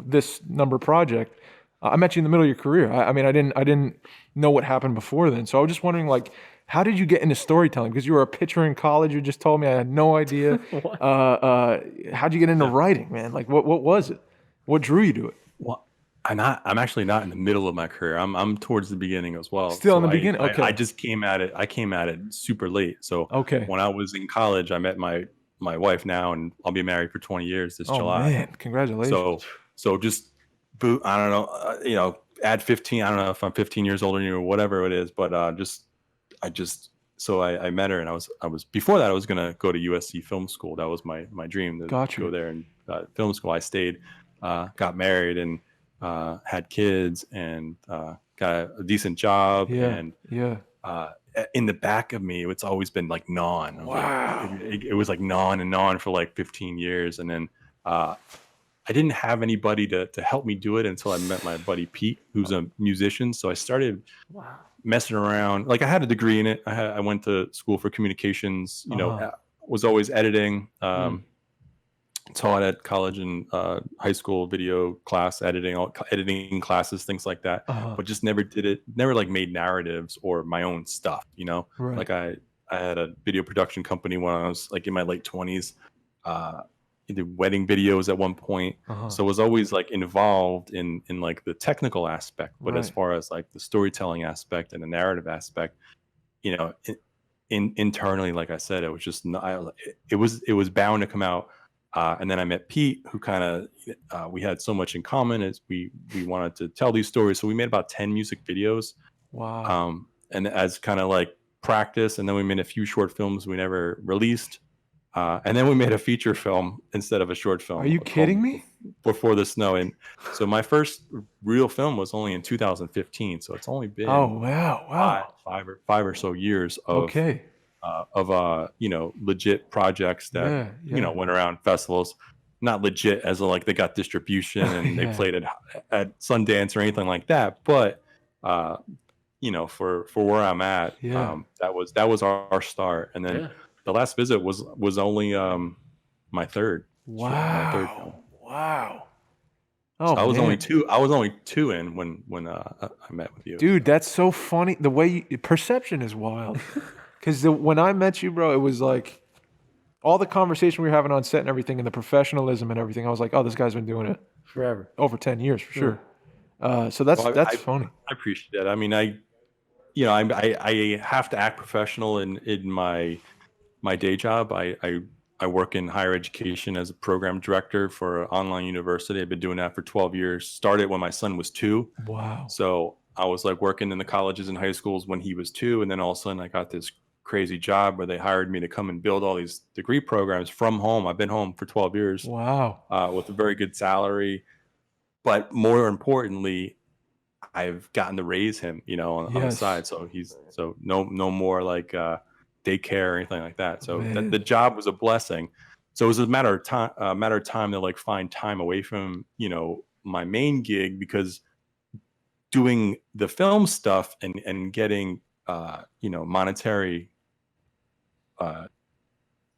B: this number project?" I met you in the middle of your career. I mean, I didn't know what happened before then. So I was just wondering, like, how did you get into storytelling? Because you were a pitcher in college. You just told me. I had no idea. How'd you get into writing, man? Like, what was it? What drew you to it?
C: Well, I'm actually not in the middle of my career. I'm towards the beginning as well.
B: Still in the beginning. Okay.
C: I just came at it. I came at it super late. So
B: okay.
C: When I was in college, I met my wife now, and I'll be married for 20 years this July.
B: Oh man, congratulations.
C: So just I don't know, add 15. I don't know if I'm 15 years older than you or whatever it is, but I met her, and I was before that I was gonna go to USC film school. That was my dream to go there and film school. I stayed, got married, and had kids, and got a decent job. In the back of me, it's always been like gnawing.
B: Wow.
C: It was like gnawing for like 15 years. And then I didn't have anybody to help me do it until I met my buddy Pete, who's a musician. So I started messing around. Like I had a degree in it. I went to school for communications, was always editing. Taught at college and high school, video class, editing classes, things like that, but just never did it. Never like made narratives or my own stuff,
B: Right.
C: Like I had a video production company when I was like in my late 20s. I did wedding videos at one point, so I was always like involved in like the technical aspect, but as far as like the storytelling aspect and the narrative aspect, internally, like I said, it was just not. It was bound to come out. And then I met Pete, who kind of, we had so much in common as we wanted to tell these stories. So we made about 10 music videos.
B: Wow.
C: And as kind of like practice. And then we made a few short films we never released. And then we made a feature film instead of a short film.
B: Are you kidding me?
C: Before the Snow. And so my first real film was only in 2015. So it's only been five or so years of legit projects that went around festivals. Not legit as like they got distribution and they played at Sundance or anything like that, but for where I'm at, that was our start. And then The Last Visit was only my third.
B: Wow.
C: My third film.
B: Wow.
C: Oh, so I was only two in when I met with you.
B: Dude, that's so funny. The way perception is wild. Because when I met you, bro, it was like all the conversation we were having on set and everything, and the professionalism and everything. I was like, oh, this guy's been doing it
A: forever,
B: over 10 years for sure. So that's funny.
C: I appreciate that. I mean, I have to act professional in my day job. I work in higher education as a program director for an online university. I've been doing that for 12 years. Started when my son was 2.
B: Wow.
C: So I was like working in the colleges and high schools when he was 2, and then all of a sudden I got this crazy job where they hired me to come and build all these degree programs from home. I've been home for 12 years.
B: Wow.
C: With a very good salary, but more importantly, I've gotten to raise him, on the side. So no more like daycare or anything like that. So the job was a blessing. So it was a matter of time to like find time away from my main gig, because doing the film stuff and getting monetary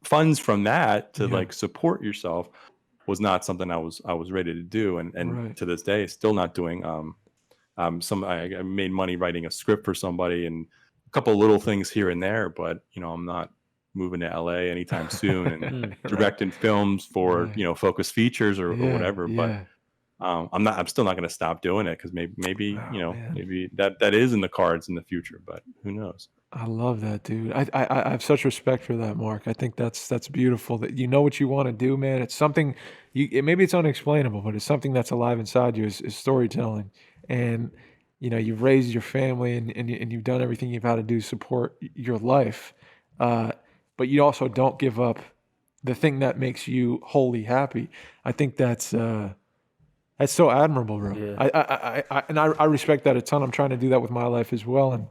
C: funds from that to like support yourself was not something I was ready to do, and to this day still not doing. I made money writing a script for somebody and a couple of little things here and there, but I'm not moving to LA anytime soon and directing films for Focus Features or whatever. But I'm still not going to stop doing it because maybe that is in the cards in the future, but who knows.
B: I love that, dude. I have such respect for that, Mark. I think that's beautiful that you know what you want to do, man. It's something maybe it's unexplainable, but it's something that's alive inside you is storytelling. And you've raised your family and you've done everything you've had to do to support your life. But you also don't give up the thing that makes you wholly happy. I think that's so admirable, bro. Yeah. I respect that a ton. I'm trying to do that with my life as well. And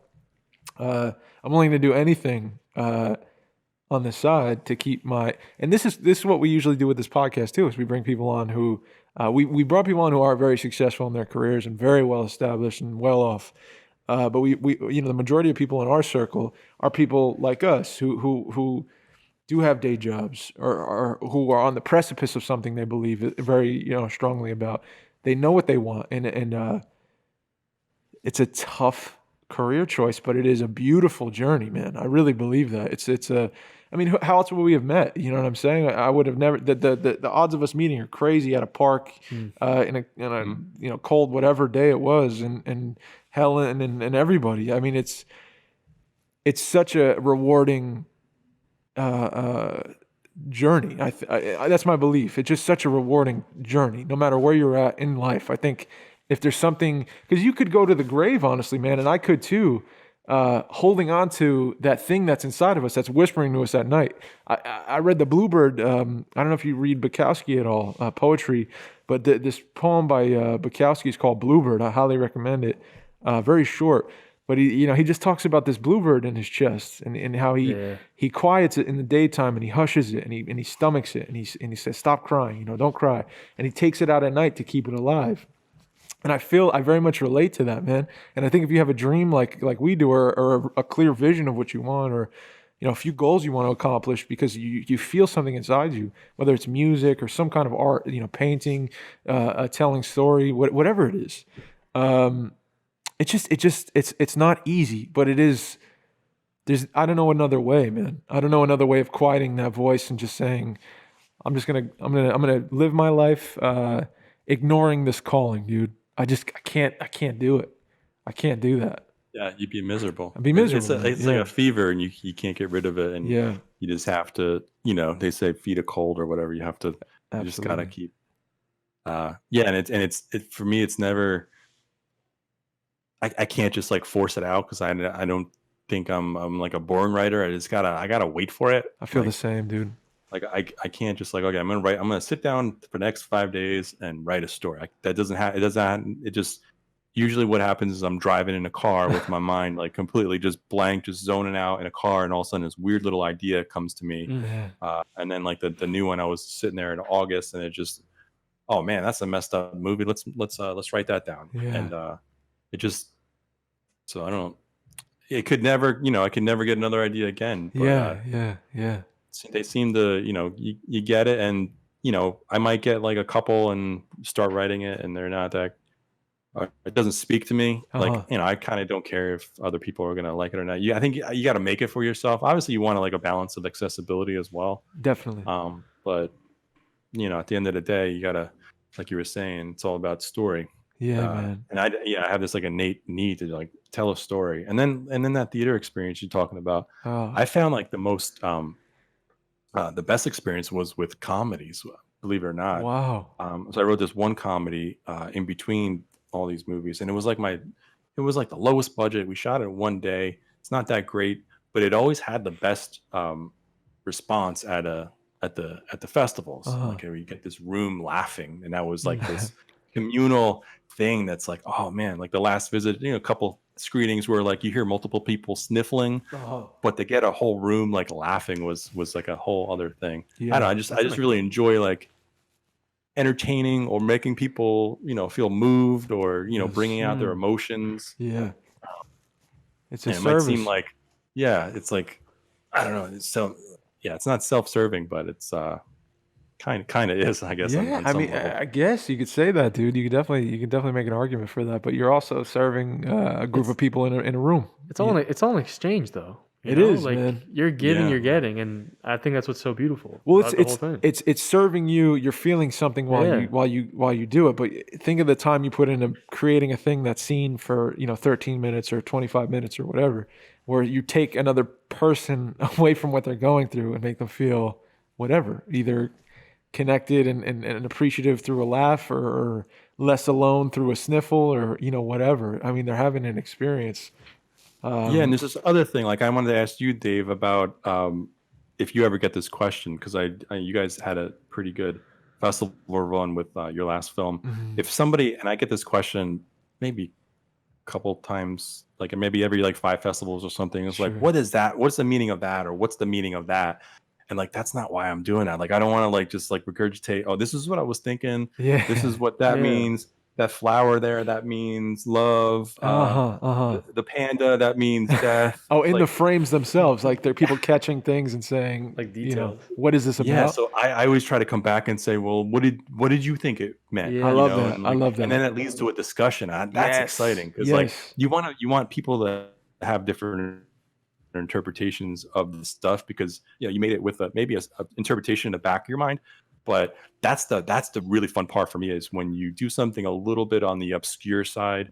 B: I'm willing to do anything on the side to keep and this is what we usually do with this podcast too, is we bring people on who we brought people on who are very successful in their careers and very well established and well off. But we the majority of people in our circle are people like us who do have day jobs or who are on the precipice of something they believe very strongly about. They know what they want, and it's a tough career choice, but it is a beautiful journey, man. I really believe that. How else would we have met? You know what I'm saying? I would have never. The odds of us meeting are crazy at a park in a cold whatever day it was, and Helen and everybody. I mean, it's such a rewarding journey. That's my belief. It's just such a rewarding journey, no matter where you're at in life. I think if there's something, because you could go to the grave, honestly, man, and I could too, holding on to that thing that's inside of us, that's whispering to us at night. I read the Bluebird. I don't know if you read Bukowski at all, poetry, but this poem by Bukowski is called Bluebird. I highly recommend it. Very short. But he just talks about this bluebird in his chest and how he quiets it in the daytime and he hushes it and he stomachs it and he says, stop crying, don't cry. And he takes it out at night to keep it alive. And I very much relate to that, man. And I think if you have a dream like we do, or a clear vision of what you want, or a few goals you want to accomplish because you feel something inside you, whether it's music or some kind of art, painting, telling story, whatever it is. It's not easy, but it is. I don't know another way, man. I don't know another way of quieting that voice and just saying, I'm gonna live my life, ignoring this calling, dude. I can't do it. I can't do that.
C: Yeah, you'd be miserable.
B: I'd be miserable.
C: It's like a fever, and you can't get rid of it, and you just have to. They say feed a cold or whatever. You have to. You just gotta keep. And it's for me. It's never. I can't just like force it out because I don't think I'm like a born writer. I gotta wait for it.
B: I feel the same, dude.
C: Like I can't just like, okay, I'm gonna sit down for the next 5 days and write a story. It just usually what happens is I'm driving in a car with my mind like completely just blank, just zoning out in a car, and all of a sudden this weird little idea comes to me. And then like the new one, I was sitting there in August and it just, oh man, that's a messed up movie. Let's write that down. And it just, so I don't, it could never, I could never get another idea again. But, they seem to, you get it, and I might get like a couple and start writing it, and they're not that. It doesn't speak to me. Like I kind of don't care if other people are gonna like it or not. I think you got to make it for yourself. Obviously, you want like a balance of accessibility as well.
B: Definitely.
C: But at the end of the day, you gotta, like you were saying, it's all about story.
B: Yeah, man.
C: And I have this like innate need to like tell a story, and then that theater experience you're talking about. I found like the most. The best experience was with comedies, believe it or not.
B: Wow.
C: So I wrote this one comedy in between all these movies, and it was like the lowest budget. We shot it in one day. It's not that great, but it always had the best response at the festivals. Like you get this room laughing, and that was like this communal thing that's like, oh man, like The Last Visit, a couple screenings where like you hear multiple people sniffling, but to get a whole room like laughing was like a whole other thing. I don't know, I just really enjoy like, entertaining or making people, feel moved or, bringing out their emotions.
B: Yeah. It's a
C: And it might seem
B: service.
C: like, it's like, I don't know. It's not self-serving, but it's kind of is, I guess.
B: Yeah,
C: On
B: I
C: some
B: mean,
C: level.
B: I guess you could say that, dude. You could definitely make an argument for that. But you're also serving a group of people in a room.
A: It's all an exchange, though.
B: It is,
A: like
B: man.
A: you're giving,
C: Yeah.
A: you're getting, and I think that's what's so beautiful.
B: Well,
A: about the whole thing.
B: it's serving you. You're feeling something while you do it. But think of the time you put into creating a thing that's seen for 13 minutes or 25 minutes or whatever, where you take another person away from what they're going through and make them feel whatever, either connected and appreciative through a laugh or less alone through a sniffle or whatever. I mean, they're having an experience.
C: Yeah, and there's this other thing. Like I wanted to ask you, Dave, about if you ever get this question, because you guys had a pretty good festival run with your last film.
B: Mhm.
C: If somebody, and I get this question maybe a couple times, like maybe every like 5 festivals or something, it's like,
B: Sure.
C: what is that? What's the meaning of that? Or what's the meaning of that? And like, that's not why I'm doing that. Like, I don't want to like just like regurgitate, oh, this is what I was thinking.
B: Yeah.
C: This is what that
A: Yeah.
C: means. That flower there, that means love. The panda, that means death.
B: Oh, in
C: like,
B: the frames themselves, like they're people catching things and saying,
A: Like details.
B: what is this about?
C: yeah. So I always try to come back and say, well, what did you think it meant?
A: Yeah.
B: I
C: You
B: love
C: know,
B: that.
C: and,
B: I
C: like,
B: love that.
C: And then it leads to a discussion. That's
B: Yes.
C: exciting because
B: Yes.
C: like you want people to have different interpretations of the stuff because you made it with maybe a interpretation in the back of your mind. But that's the really fun part for me is when you do something a little bit on the obscure side.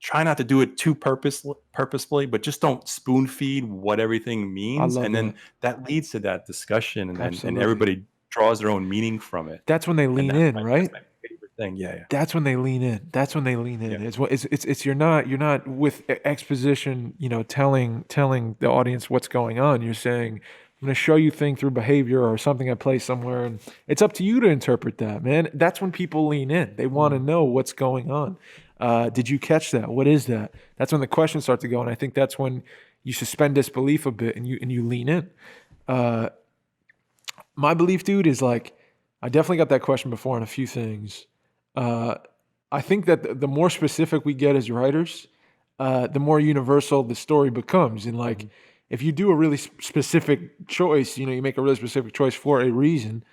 C: Try not to do it too purposefully, but just don't spoon feed what everything means,
B: love
C: and then that leads to that discussion, and
B: Absolutely.
C: everybody draws their own meaning from it.
B: That's when they lean
C: And
B: in,
C: that's
B: right?
C: my favorite thing. Yeah.
B: That's when they lean in.
C: Yeah.
B: It's you're not with exposition, telling the audience what's going on. You're saying, I'm going to show you thing through behavior or something I play somewhere, and it's up to you to interpret that, man. That's when people lean in. They want to know what's going on. Did you catch that? What is that? That's when the questions start to go, and I think that's when you suspend disbelief a bit and you lean in. My belief, dude, is like I definitely got that question before on a few things. I think that the more specific we get as writers, the more universal the story becomes. And like, if you do a really specific choice, you make a really specific choice for a reason.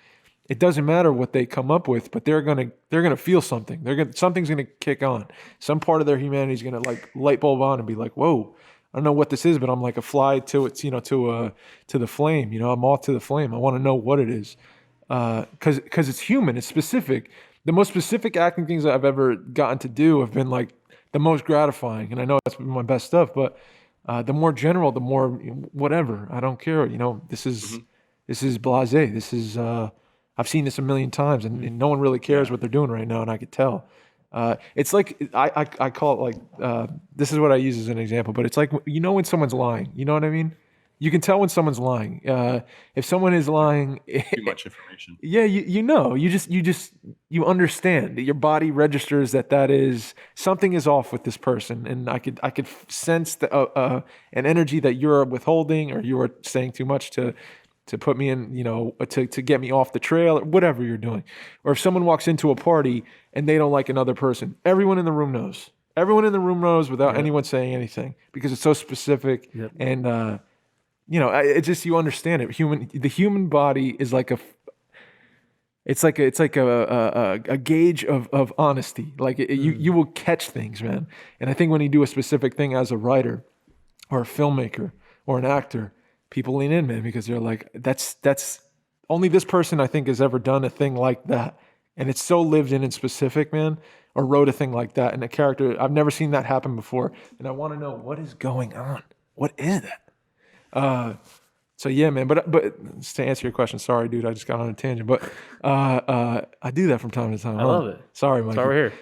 B: It doesn't matter what they come up with, but they're gonna feel something. Something's gonna kick on. Some part of their humanity is gonna like light bulb on and be like, whoa. I don't know what this is, but I'm like a fly to it, to the flame. I'm off to the flame. I want to know what it is, because it's human. It's specific. The most specific acting things I've ever gotten to do have been like the most gratifying, and I know that's been my best stuff. But the more general, the more whatever. I don't care. This is blasé. This is I've seen this a million times, and no one really cares what they're doing right now, and I could tell. It's like I call it like this is what I use as an example, but it's like when someone's lying. You know what I mean? You can tell when someone's lying. If someone is lying,
C: Too much information.
B: yeah, you understand. Your body registers that is something is off with this person, and I could sense an energy that you're withholding or you are saying too much to put me in, to get me off the trail or whatever you're doing. Or if someone walks into a party and they don't like another person, everyone in the room knows. Everyone in the room knows without anyone saying anything because it's so specific.
A: Yep.
B: And it's just you understand it. The human body is like it's like a gauge of honesty. Like you will catch things, man. And I think when you do a specific thing as a writer or a filmmaker or an actor, people lean in, man, because they're like, that's only this person I think has ever done a thing like that. And it's so lived in and specific, man, or wrote a thing like that. And a character, I've never seen that happen before. And I want to know what is going on. What is that? So yeah, man, but to answer your question, sorry, dude, I just got on a tangent, but I do that from time to time.
A: I love it.
B: Sorry, Mike.
A: That's why we're here.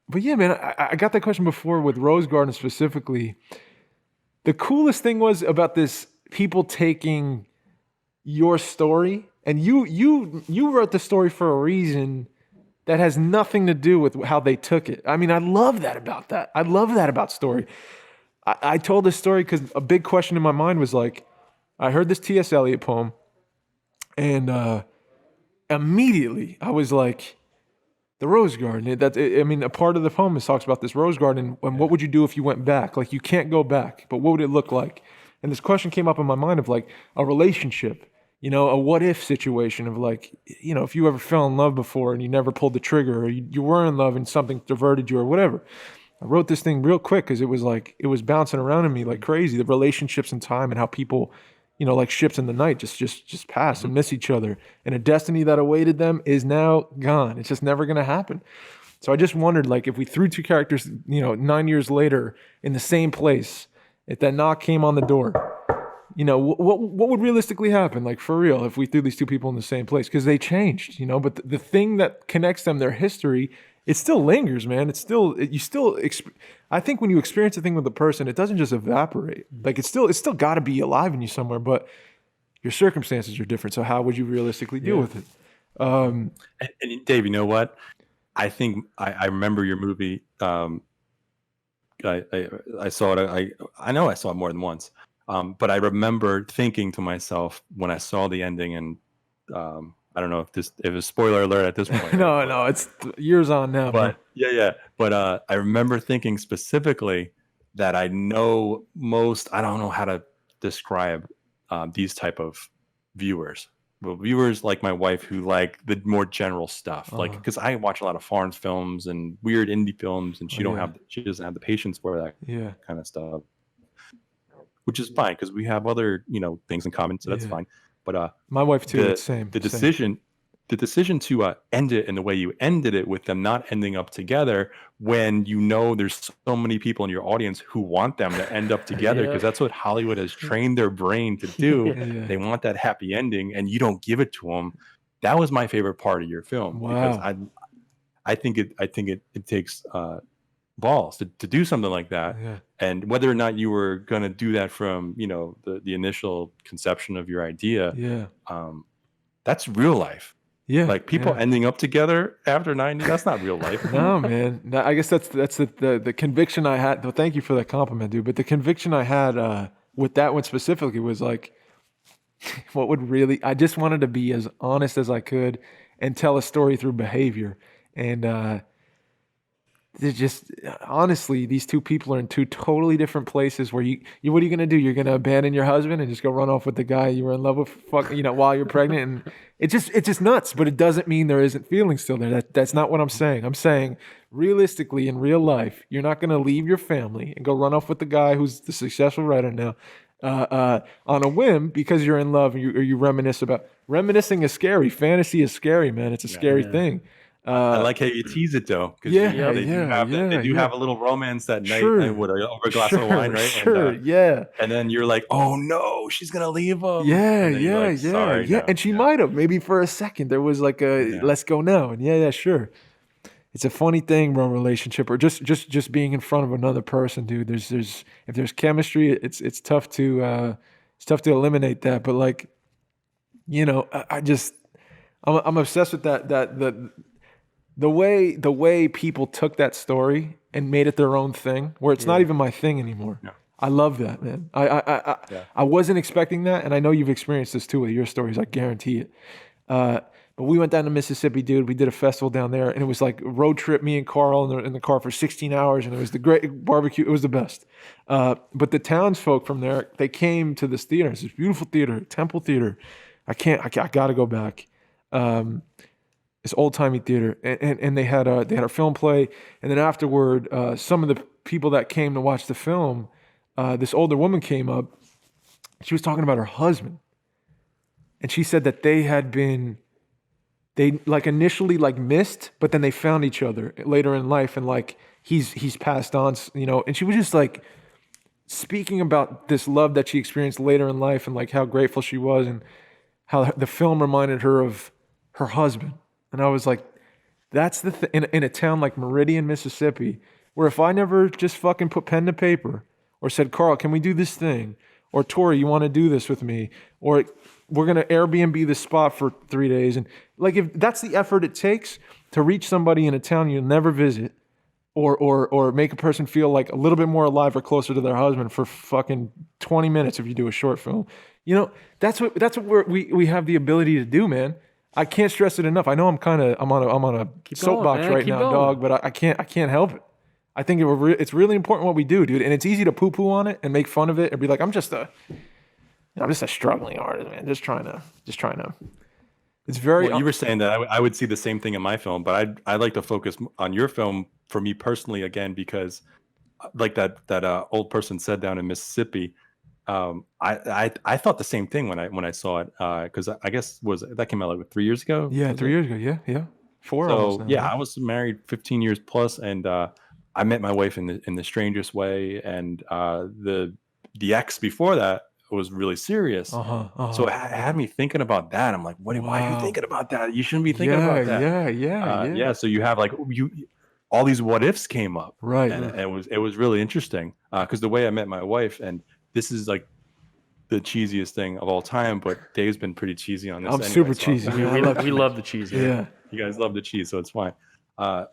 B: But yeah, man, I got that question before with Rose Garden specifically. The coolest thing was about this people taking your story, and you wrote the story for a reason that has nothing to do with how they took it. I mean, I love that about that. I love that about story. I told this story because a big question in my mind was like, I heard this T.S. Eliot poem, and immediately I was like, the rose garden. I mean, a part of the poem talks about this rose garden and what would you do if you went back? Like, you can't go back, but what would it look like? And this question came up in my mind of like a relationship, a what if situation of like, if you ever fell in love before and you never pulled the trigger, or you were in love and something diverted you or whatever. I wrote this thing real quick because it was bouncing around in me like crazy. The relationships and time and how people, like ships in the night, just pass and miss each other. And a destiny that awaited them is now gone. It's just never going to happen. So I just wondered, like, if we threw two characters, 9 years later in the same place, if that knock came on the door, what would realistically happen? Like, for real, if we threw these two people in the same place, because they changed, but the thing that connects them, their history, it still lingers, man. I think when you experience a thing with a person, it doesn't just evaporate. Like, it's still got to be alive in you somewhere, but your circumstances are different. So how would you realistically deal with it?
C: And Dave, you know what? I think I remember your movie. I saw it. I know I saw it more than once. But I remember thinking to myself when I saw the ending, and I don't know if it's spoiler alert at this point.
B: No, it's years on now.
C: But yeah. But I remember thinking specifically that I don't know how to describe these type of viewers. Well, viewers like my wife who like the more general stuff, like, because I watch a lot of foreign films and weird indie films, and she doesn't have the patience for that kind of stuff, which is fine because we have other things in common, so that's fine. But
B: my wife too.
C: The decision to end it in the way you ended it, with them not ending up together, when there's so many people in your audience who want them to end up together, because that's what Hollywood has trained their brain to do. They want that happy ending, and you don't give it to them. That was my favorite part of your film.
B: Wow.
C: Because I think it takes balls to do something like that. And whether or not you were going to do that from the initial conception of your idea, that's real life. Like people ending up together after 90, that's not real life.
B: No, man. I guess that's the conviction I had. Well, thank you for that compliment, dude. But the conviction I had with that one specifically was like, I just wanted to be as honest as I could and tell a story through behavior. And just honestly, these two people are in two totally different places where what are you going to do? You're going to abandon your husband and just go run off with the guy you were in love with, while you're pregnant. And it's just nuts, but it doesn't mean there isn't feelings still there. That's not what I'm saying. I'm saying realistically in real life, you're not going to leave your family and go run off with the guy who's the successful writer now, on a whim because you're in love, or you reminisce about. Reminiscing is scary. Fantasy is scary, man. It's a scary thing.
C: I like how you tease it though, because they do have a little romance that night, over a glass of wine, right? And then you're like, oh no, she's gonna leave him.
B: And she might have, maybe for a second there was like a let's go now, and sure. It's a funny thing, bro, relationship, or just being in front of another person, dude. There's if there's chemistry, it's tough to eliminate that, but like, I'm obsessed with that. The way people took that story and made it their own thing, where it's not even my thing anymore. Yeah. I love that, man. I wasn't expecting that, and I know you've experienced this too with your stories. I guarantee it. But we went down to Mississippi, dude. We did a festival down there, and it was like a road trip. Me and Carl in the car for 16 hours, and it was the great barbecue. It was the best. But the townsfolk from there, they came to this theater. It's this beautiful theater, Temple Theater. I got to go back. This old-timey theater, and they had a film play, and then afterward, some of the people that came to watch the film, this older woman came up. She was talking about her husband, and she said that they like initially like missed, but then they found each other later in life, and like he's passed on, and she was just like speaking about this love that she experienced later in life, and like how grateful she was, and how the film reminded her of her husband. And I was like, that's the thing in a town like Meridian, Mississippi, where if I never just fucking put pen to paper or said, Carl, can we do this thing? Or Tori, you want to do this with me? Or we're going to Airbnb this spot for 3 days. And like, if that's the effort it takes to reach somebody in a town you'll never visit, or make a person feel like a little bit more alive or closer to their husband for fucking 20 minutes if you do a short film, that's what we have the ability to do, man. I can't stress it enough. I know I'm on a soapbox
A: man.
B: right
A: Keep
B: now,
A: going.
B: dog, but I can't help it. I think it's really important what we do, dude. And it's easy to poo poo on it and make fun of it and be like, I'm just a struggling artist, man. Just trying to. It's very.
C: Well, you were saying that I would see the same thing in my film, but I'd like to focus on your film for me personally again, because like that old person said down in Mississippi, I thought the same thing when I saw it, because I guess that came out like 3 years ago.
B: Yeah, 3 years ago. Yeah. 4 almost
C: So
B: now.
C: yeah,
B: Right?
C: I was married 15 years plus, and I met my wife in the strangest way, and the ex before that was really serious. So it had me thinking about that. I'm like, why are you
B: Wow.
C: thinking about that? You shouldn't be thinking about that.
B: Yeah.
C: So you have like all these what ifs came up,
B: Right.
C: and it was really interesting, because the way I met my wife, and this is like the cheesiest thing of all time, but Dave's been pretty cheesy on this.
B: I'm
C: anyway,
B: super
C: so
B: cheesy.
A: We love the cheese.
B: Yeah.
C: you guys love the cheese, so it's fine. So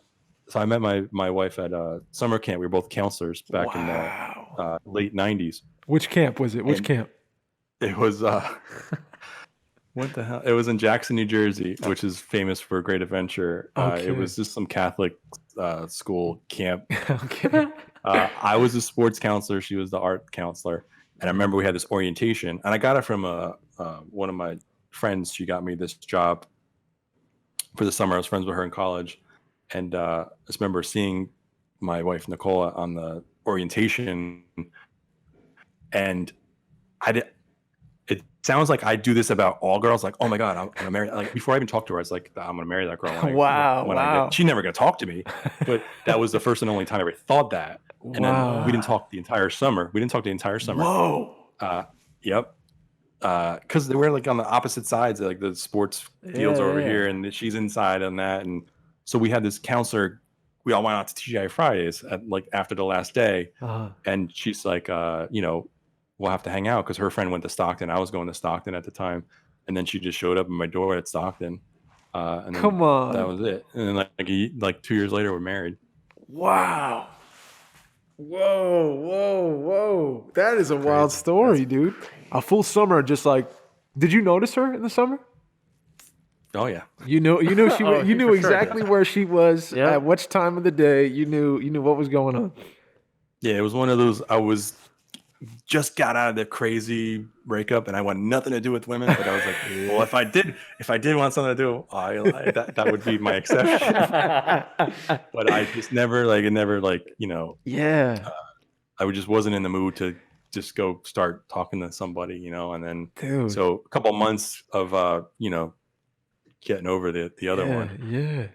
C: I met my wife at summer camp. We were both counselors back in the late 90s.
B: Which camp was it? Which camp?
C: It was what the hell? It was in Jackson, New Jersey, which is famous for Great Adventure. It was just some Catholic school camp.
B: Okay.
C: I was a sports counselor. She was the art counselor. And I remember we had this orientation, and I got it from one of my friends. She got me this job for the summer. I was friends with her in college. And I just remember seeing my wife, Nicola, on the orientation. And it sounds like I do this about all girls. Like, oh my God, I'm gonna marry. Like before I even talked to her, I was like, I'm gonna marry that girl.
B: Wow.
C: She's never gonna talk to me, but that was the first and only time I ever thought that. And then we didn't talk the entire summer.
B: Whoa.
C: Yep. Because they were like on the opposite sides. Like the sports fields are over here, and she's inside on that. And so we had this counselor. We all went out to TGI Fridays at like after the last day, and she's like, we'll have to hang out because her friend went to Stockton. I was going to Stockton at the time, and then she just showed up at my door at Stockton. And then
B: Come on.
C: that was it. And then like 2 years later, we're married.
B: Wow. Whoa. That is a wild story, dude. A full summer, just like, did you notice her in the summer?
C: Oh yeah.
B: You knew she you knew exactly where she was at which time of the day. You knew what was going on.
C: Yeah, it was one of those. I was just got out of the crazy breakup, and I want nothing to do with women. But I was like, well, if I did want something to do, that would be my exception. But I just never I just wasn't in the mood to just go start talking to somebody, and then so a couple months of getting over the other one.
B: Yeah.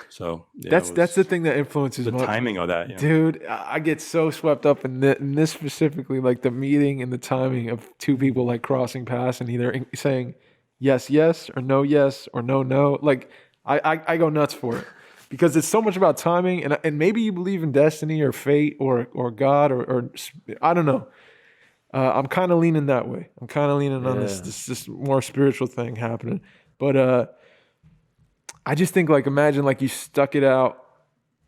C: So
B: that's the thing that influences
C: the timing of that,
B: dude. I get so swept up in this specifically, like the meeting and the timing of two people like crossing paths and either saying yes or no no. Like I go nuts for it because it's so much about timing and maybe you believe in destiny or fate or God or I don't know. I'm kind of leaning that way. I'm kind of leaning on this more spiritual thing happening, but I just think like imagine like you stuck it out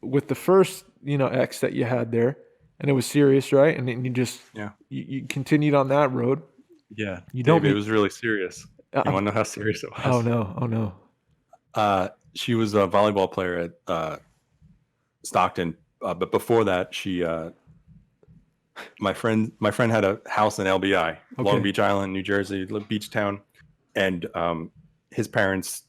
B: with the first ex that you had there, and it was serious, right? And then you just you continued on that road.
C: Yeah, it was really serious. You want to know how serious it was?
B: Oh no.
C: She was a volleyball player at Stockton, but before that, she my friend had a house in LBI, Long Beach Island, New Jersey, beach town, and his parents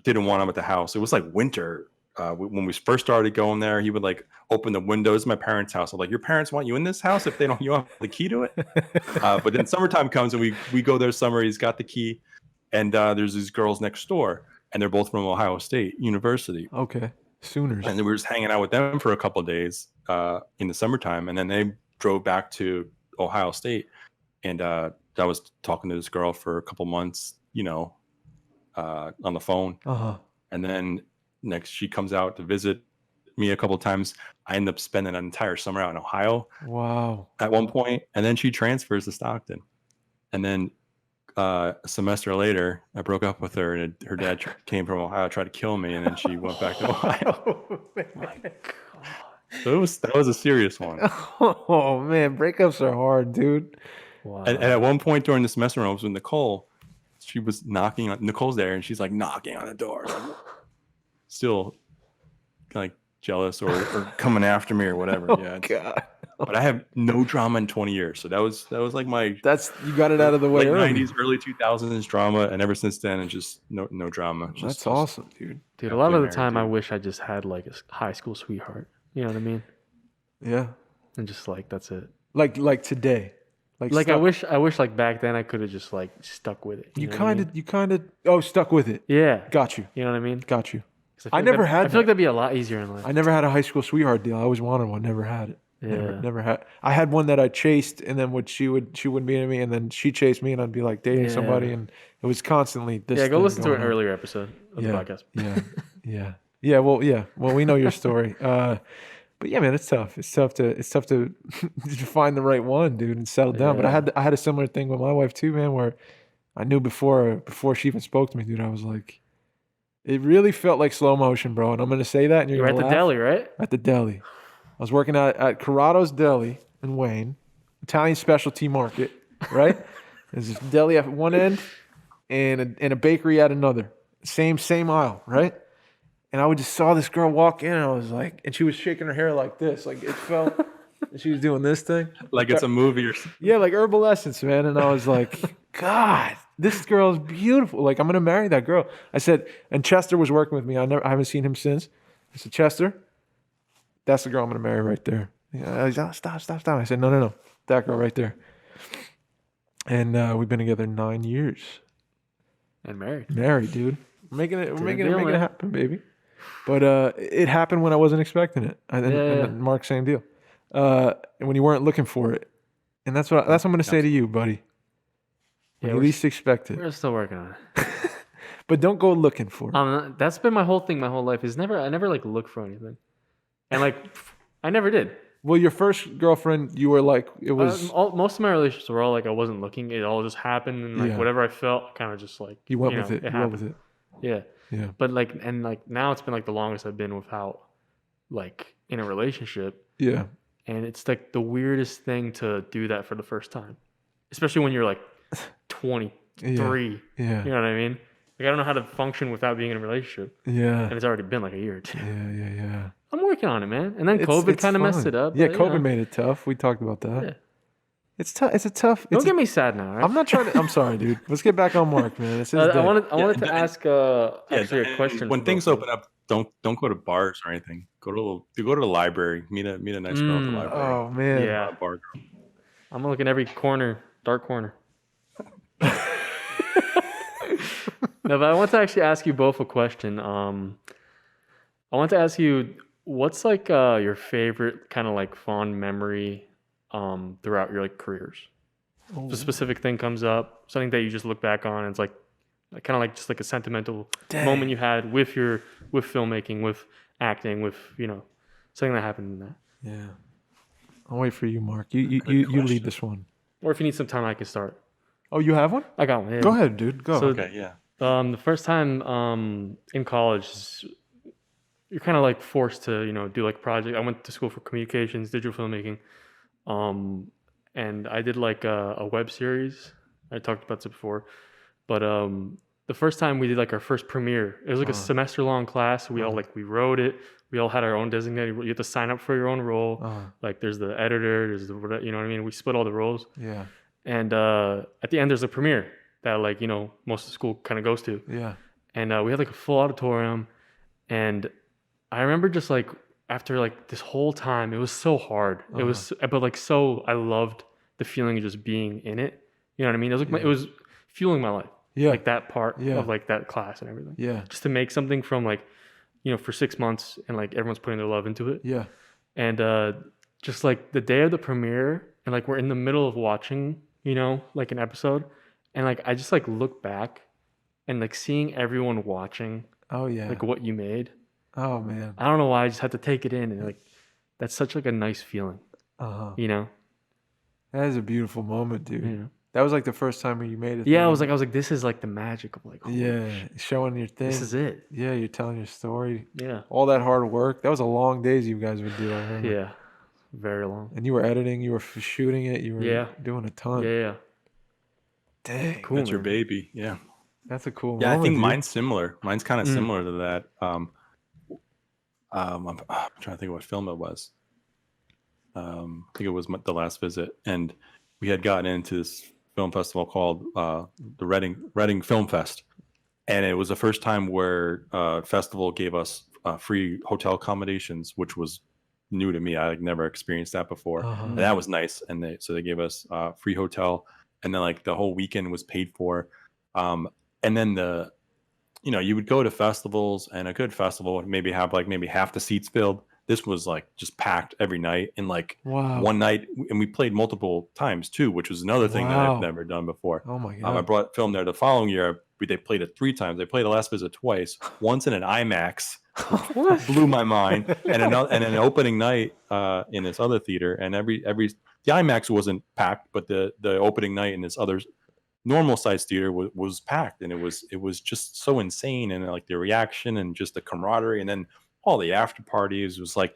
C: didn't want him at the house. It was like winter when we first started going there. He would like open the windows. My parents' house. I'm like, your parents want you in this house if they don't. You don't have the key to it. But then summertime comes and we go there summer. He's got the key, and there's these girls next door, and they're both from Ohio State University.
B: Okay, Sooners.
C: And then we were just hanging out with them for a couple of days in the summertime, and then they drove back to Ohio State, and I was talking to this girl for a couple months, on the phone. And then next she comes out to visit me a couple of times. I end up spending an entire summer out in Ohio.
B: Wow.
C: At one point, and then she transfers to Stockton. And then a semester later, I broke up with her, and her dad came from Ohio, tried to kill me, and then she went back to Ohio. So that was a serious one.
B: Oh man, breakups are hard, dude.
A: Wow.
C: And at one point during the semester, I was with Nicole. she was knocking on Nicole's there, and she's like knocking on the door, like, still like jealous or coming after me or whatever.
B: Oh God.
C: But I have no drama in 20 years, so that was like my
B: You got it out of the way
C: late
B: early.
C: 90s, early 2000s drama, and ever since then, it's just no drama.
B: That's awesome, dude.
A: Dude, a lot of the time, I wish I just had like a high school sweetheart. You know what I mean?
B: Yeah.
A: And just like that's it.
B: Like today.
A: Like I wish like back then I could have just like stuck with it.
B: You kind of stuck with it.
A: Yeah.
B: Got you.
A: You know what I mean?
B: Got you.
A: I feel like that'd be a lot easier in life.
B: I never had a high school sweetheart deal. I always wanted one. Never had it.
A: Yeah.
B: Never had. I had one that I chased, and then she wouldn't be into me, and then she chased me, and I'd be like dating somebody, and it was constantly this.
A: Yeah, go listen to an earlier episode of the podcast.
B: Yeah. Well, we know your story. But yeah, man, it's tough. It's tough to find the right one, dude, and settle down. But I had a similar thing with my wife too, man, where I knew before she even spoke to me, dude. I was like, it really felt like slow motion, bro. And I'm gonna say that, and
A: you're at the deli, right?
B: At the deli. I was working at Corrado's Deli in Wayne, Italian specialty market, right? There's this deli at one end and a bakery at another. Same aisle, right? And I just saw this girl walk in, and I was like, and she was shaking her hair like this, like it felt, and she was doing this thing.
C: Like it's a movie or something.
B: Yeah, like Herbal Essence, man. And I was like, God, this girl is beautiful. Like, I'm going to marry that girl. I said, and Chester was working with me. I haven't seen him since. I said, Chester, that's the girl I'm going to marry right there. Yeah, stop. I said, no. That girl right there. And we've been together 9 years.
A: And married.
B: Married, dude. We're making it happen, baby. But it happened when I wasn't expecting it. And Mark, same deal. When you weren't looking for it. And that's what I'm going to say to you, buddy. When you least expect it.
A: We're still working on it.
B: But don't go looking for it.
A: That's been my whole thing, my whole life. I never like look for anything. And like, I never did.
B: Well, your first girlfriend, you were like, it was...
A: most of my relationships were all like, I wasn't looking. It all just happened. And like, whatever I felt, kind of just like...
B: You went with it.
A: Yeah.
B: Yeah.
A: But like, and like, now it's been like the longest I've been without, like, in a relationship.
B: Yeah.
A: And it's like the weirdest thing to do that for the first time. Especially when you're like 23.
B: Yeah.
A: You know what I mean? Like, I don't know how to function without being in a relationship.
B: Yeah.
A: And it's already been like a year or two.
B: Yeah.
A: I'm working on it, man. And then COVID kind of messed it up.
B: Yeah, COVID made it tough. We talked about that. Yeah. It's tough. It's a tough.
A: Don't get me sad now. Right?
B: I'm not trying to. I'm sorry, dude. Let's get back on Mark, man.
A: I wanted to ask actually a question.
C: When things open up, don't go to bars or anything. Go to the library. Meet a nice girl at the library.
B: Oh man.
A: Yeah.
C: Bar girl.
A: I'm gonna look in every corner, dark corner. No, but I want to actually ask you both a question. I want to ask you, what's like your favorite kind of like fond memory throughout your like careers? If a specific thing comes up, something that you just look back on, and it's like kind of like just like a sentimental moment you had with filmmaking, with acting, with something that happened in that.
B: Yeah. I'll wait for you, Mark. You lead this one.
A: Or if you need some time, I can start.
B: Oh, you have one?
A: I got one. Yeah.
B: Go ahead, dude. Go.
A: So,
C: okay, yeah.
A: The first time in college, you're kind of like forced to do like project. I went to school for communications, digital filmmaking, and I did like a web series. I talked about this before, but the first time we did like our first premiere, it was like a semester long class. We all we wrote it. We all had our own designated. You have to sign up for your own role. Like there's the editor, there's the what I mean. We split all the roles.
B: Yeah.
A: And at the end, there's a premiere that most of the school kind of goes to.
B: Yeah. And
A: we had like a full auditorium, and I remember just like after like this whole time, it was so hard. It was, but like I loved the feeling of just being in it. You know what I mean? It was like it was fueling my life. Yeah. Like that part of like that class and everything. Yeah. Just to make something from like, for 6 months, and like everyone's putting their love into it. Yeah. And just like the day of the premiere, and like we're in the middle of watching, like an episode, and like I just like look back and like seeing everyone watching. Oh yeah. Like what you made. Oh man. I don't know why, I just had to take it in, and like that's such like a nice feeling. That is a beautiful moment, dude. Yeah. That was like the first time you made it. Yeah, I was like, this is like the magic of like, showing your thing. This is it. Yeah, you're telling your story. Yeah. All that hard work. That was a long days you guys would do. I remember. Yeah. Very long. And you were editing, you were shooting it, you were doing a ton. Yeah. Dang.
C: Cool. That's your baby. Yeah.
B: That's a cool
C: Yeah, I
B: moment,
C: think
B: dude.
C: mine's similar. Mine's kind of
A: Mm.
C: similar to that. I'm trying to think of what film it was. I think it was The Last Visit, and we had gotten into this film festival called the Reading Film Fest, and it was the first time where festival gave us free hotel accommodations, which was new to me. I like never experienced that before, and that was nice. And they gave us free hotel, and then like the whole weekend was paid for. And then you would go to festivals, and a good festival would maybe have like maybe half the seats filled. This was like just packed every night, and like
B: Wow.
C: one night, and we played multiple times too, which was another thing that I've
B: Wow.
C: never done before.
B: Oh my
C: I
B: God.
C: brought film there the following year. They played it 3 times. They played The Last Visit twice, once in an IMAX, blew my mind, and an opening night in this other theater. And the IMAX wasn't packed, but the opening night in this other normal size theater was packed, and it was just so insane, and like the reaction and just the camaraderie, and then all the after parties was like,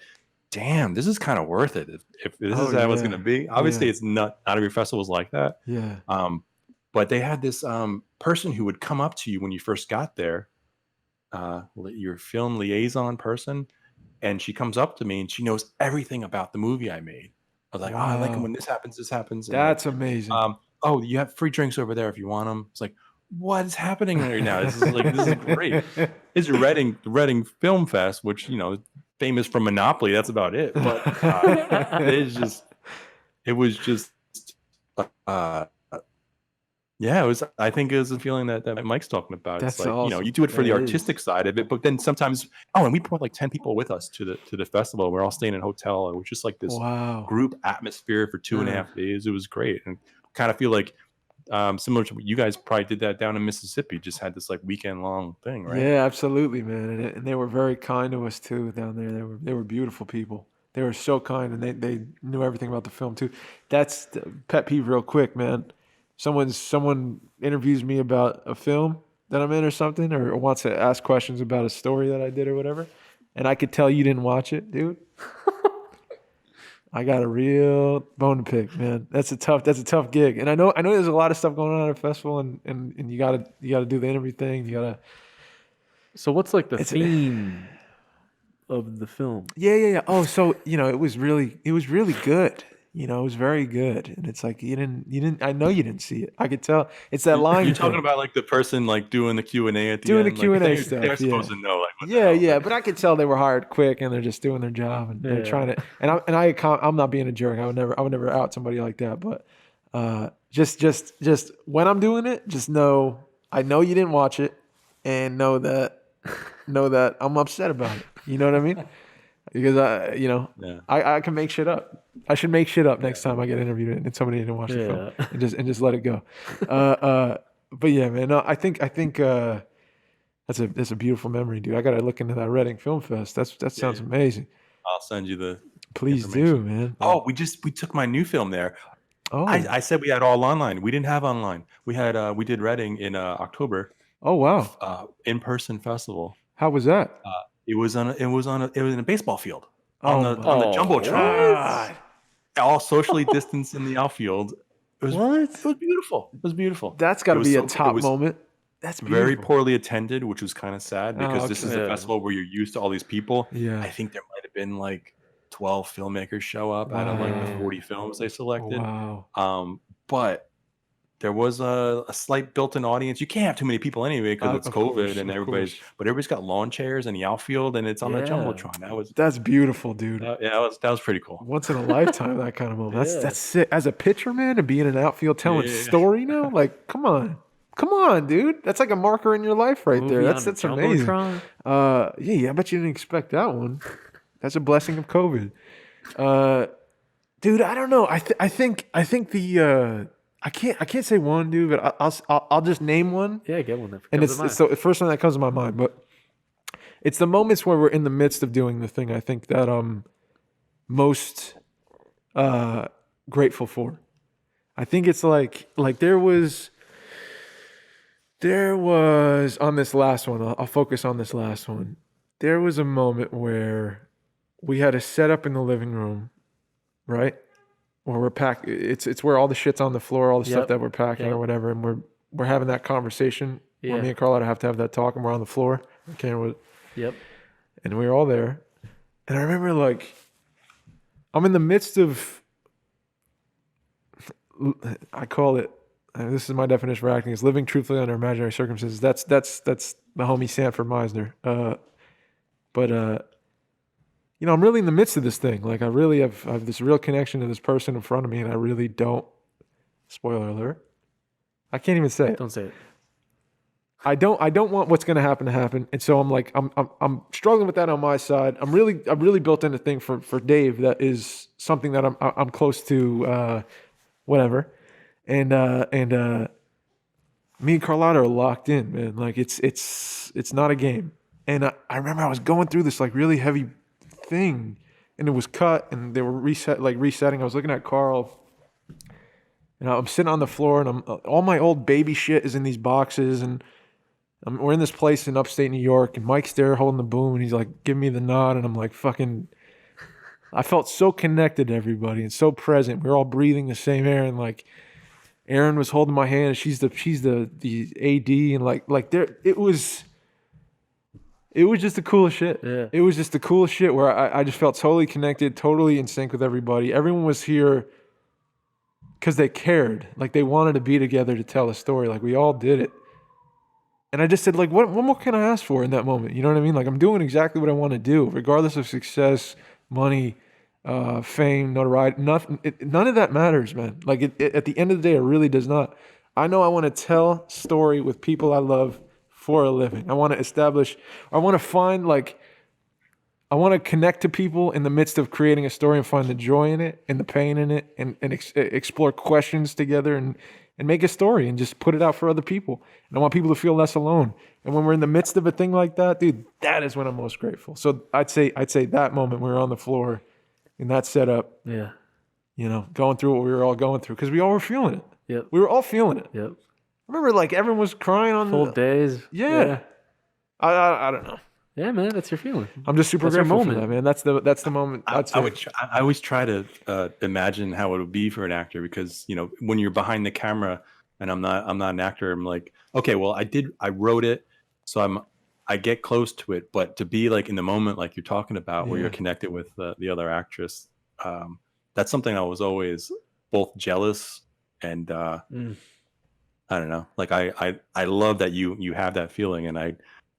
C: damn, this is kind of worth it if this is how it's going to be. Obviously, it's not every festival is like that.
B: Yeah.
C: But they had this person who would come up to you when you first got there, your film liaison person, and she comes up to me and she knows everything about the movie I made. I was like, oh, I like it when this happens. And
B: That's
C: like,
B: amazing.
C: oh, you have free drinks over there if you want them. It's like, what is happening right now? This is great. It's the Reading Film Fest, which famous for Monopoly. That's about it. But it was just yeah, it was. I think it was a feeling that Mike's talking about.
B: That's
C: It's like
B: awesome.
C: you do it for the
B: That is.
C: artistic side of it, but then sometimes and we brought like 10 people with us to the festival. We're all staying in a hotel. It was just like this group atmosphere for 2.5 days. It was great, and kind of feel like similar to what you guys probably did that down in Mississippi. Just had this like weekend long thing, right?
B: Yeah, absolutely, man. And they were very kind to us too down there. They were beautiful people. They were so kind, and they knew everything about the film too. That's the pet peeve, real quick, man. Someone interviews me about a film that I'm in or something, or wants to ask questions about a story that I did or whatever, and I could tell you didn't watch it, dude. I got a real bone to pick, man. That's a tough gig, and I know there's a lot of stuff going on at a festival, and you gotta do the interview thing. You gotta.
A: So what's like the theme of the film?
B: Yeah. Oh, so it was really good. It was very good, and it's like you didn't. I know you didn't see it. I could tell. It's that line.
C: You're talking about like the person like doing the Q&A at the
B: doing
C: end.
B: the Q&A
C: like,
B: stuff.
C: They're supposed to know like. What
B: yeah. But I could tell they were hired quick, and they're just doing their job, and they're trying to. I'm not being a jerk. I would never out somebody like that. But just when I'm doing it, just know I know you didn't watch it, and know that I'm upset about it. You know what I mean? Because I can make shit up. I should make shit up next time I get interviewed and somebody didn't watch the film and just let it go. But yeah, man, no, I think that's a beautiful memory, dude. I gotta look into that Reading Film Fest. That sounds amazing.
C: I'll send you the.
B: Please do, man.
C: Oh, we took my new film there.
B: Oh,
C: I said we had all online. We didn't have online. We had we did Reading in October.
B: Oh wow.
C: In-person festival.
B: How was that?
C: It was in a baseball field on the jumbotron. All socially distanced in the outfield. It was beautiful. It was beautiful.
B: That's got to be a top moment. That's beautiful.
C: Very poorly attended, which was kind of sad because this is a festival where you're used to all these people.
B: Yeah.
C: I think there might have been like 12 filmmakers show up out of like the 40 films they selected.
B: Wow.
C: But there was a slight built-in audience. You can't have too many people anyway because it's COVID and everybody's got lawn chairs in the outfield and it's on the jumbotron.
B: That's beautiful, dude.
C: That was pretty cool.
B: Once in a lifetime, that kind of moment. That's sick. As a pitcher, man, to be in an outfield telling a story, like, come on, dude. That's like a marker in your life right there. That's amazing. I bet you didn't expect that one. That's a blessing of COVID. Dude, I don't know. I think the I can't say one, dude, but I'll just name one.
A: Yeah, get one.
B: And it's so the first one that comes to my mind, but it's the moments where we're in the midst of doing the thing I think that I'm most grateful for. I think it's like there was on this last one. I'll focus on this last one. There was a moment where we had a setup in the living room, right? Where we're packed. It's where all the shit's on the floor, all the stuff that we're packing or whatever, and we're having that conversation where
A: Yeah.
B: me and Carlotta have to have that talk, and we're on the floor.
A: Yep.
B: And we were all there. And I remember, like, I'm in the midst of, I call it, this is my definition for acting, is living truthfully under imaginary circumstances. That's the homie Sanford Meisner. I'm really in the midst of this thing. Like, I really have this real connection to this person in front of me, and I really don't, spoiler alert, I can't even say it.
A: Don't say it.
B: I don't want what's going to happen. And so I'm like, I'm struggling with that on my side. I'm really built in a thing for Dave that is something that I'm close to, whatever. And me and Carlotta are locked in, man. Like it's not a game. And I remember I was going through this like really heavy thing, and it was cut, and they were resetting. I was looking at Carl, and I'm sitting on the floor, and all my old baby shit is in these boxes, and we're in this place in upstate New York, and Mike's there holding the boom, and he's like giving me the nod, and I'm like fucking. I felt so connected to everybody and so present. We were all breathing the same air, and like Erin was holding my hand. And she's the AD, and like there it was just the coolest shit.
A: Yeah.
B: It was just the coolest shit where I just felt totally connected, totally in sync with everybody. Everyone was here because they cared, like they wanted to be together to tell a story. Like we all did it. And I just said, like, what more can I ask for in that moment? You know what I mean? Like, I'm doing exactly what I want to do, regardless of success, money, fame, notoriety. None of that matters, man. Like, at the end of the day, it really does not. I know I want to tell story with people I love for a living. I want to find, like, I want to connect to people in the midst of creating a story and find the joy in it and the pain in it and explore questions together and make a story and just put it out for other people. And I want people to feel less alone. And when we're in the midst of a thing like that, dude, that is when I'm most grateful. So I'd say that moment we were on the floor in that setup,
A: Yeah.
B: you know, going through what we were all going through, because we all were feeling it.
A: Yep.
B: We were all feeling it.
A: Yep.
B: I remember, like, everyone was crying on
A: Full
B: the
A: days.
B: Yeah. I don't know.
A: Yeah, man, that's your feeling.
B: I'm just super
A: That's your
B: grateful for
A: moment.
B: that, man. That's the moment.
C: I always try to imagine how it would be for an actor, because you know when you're behind the camera and I'm not an actor, I'm like, okay, well I wrote it, so I get close to it, but to be like in the moment like you're talking about where you're connected with the other actress, that's something I was always both jealous and I don't know, like I love that you have that feeling,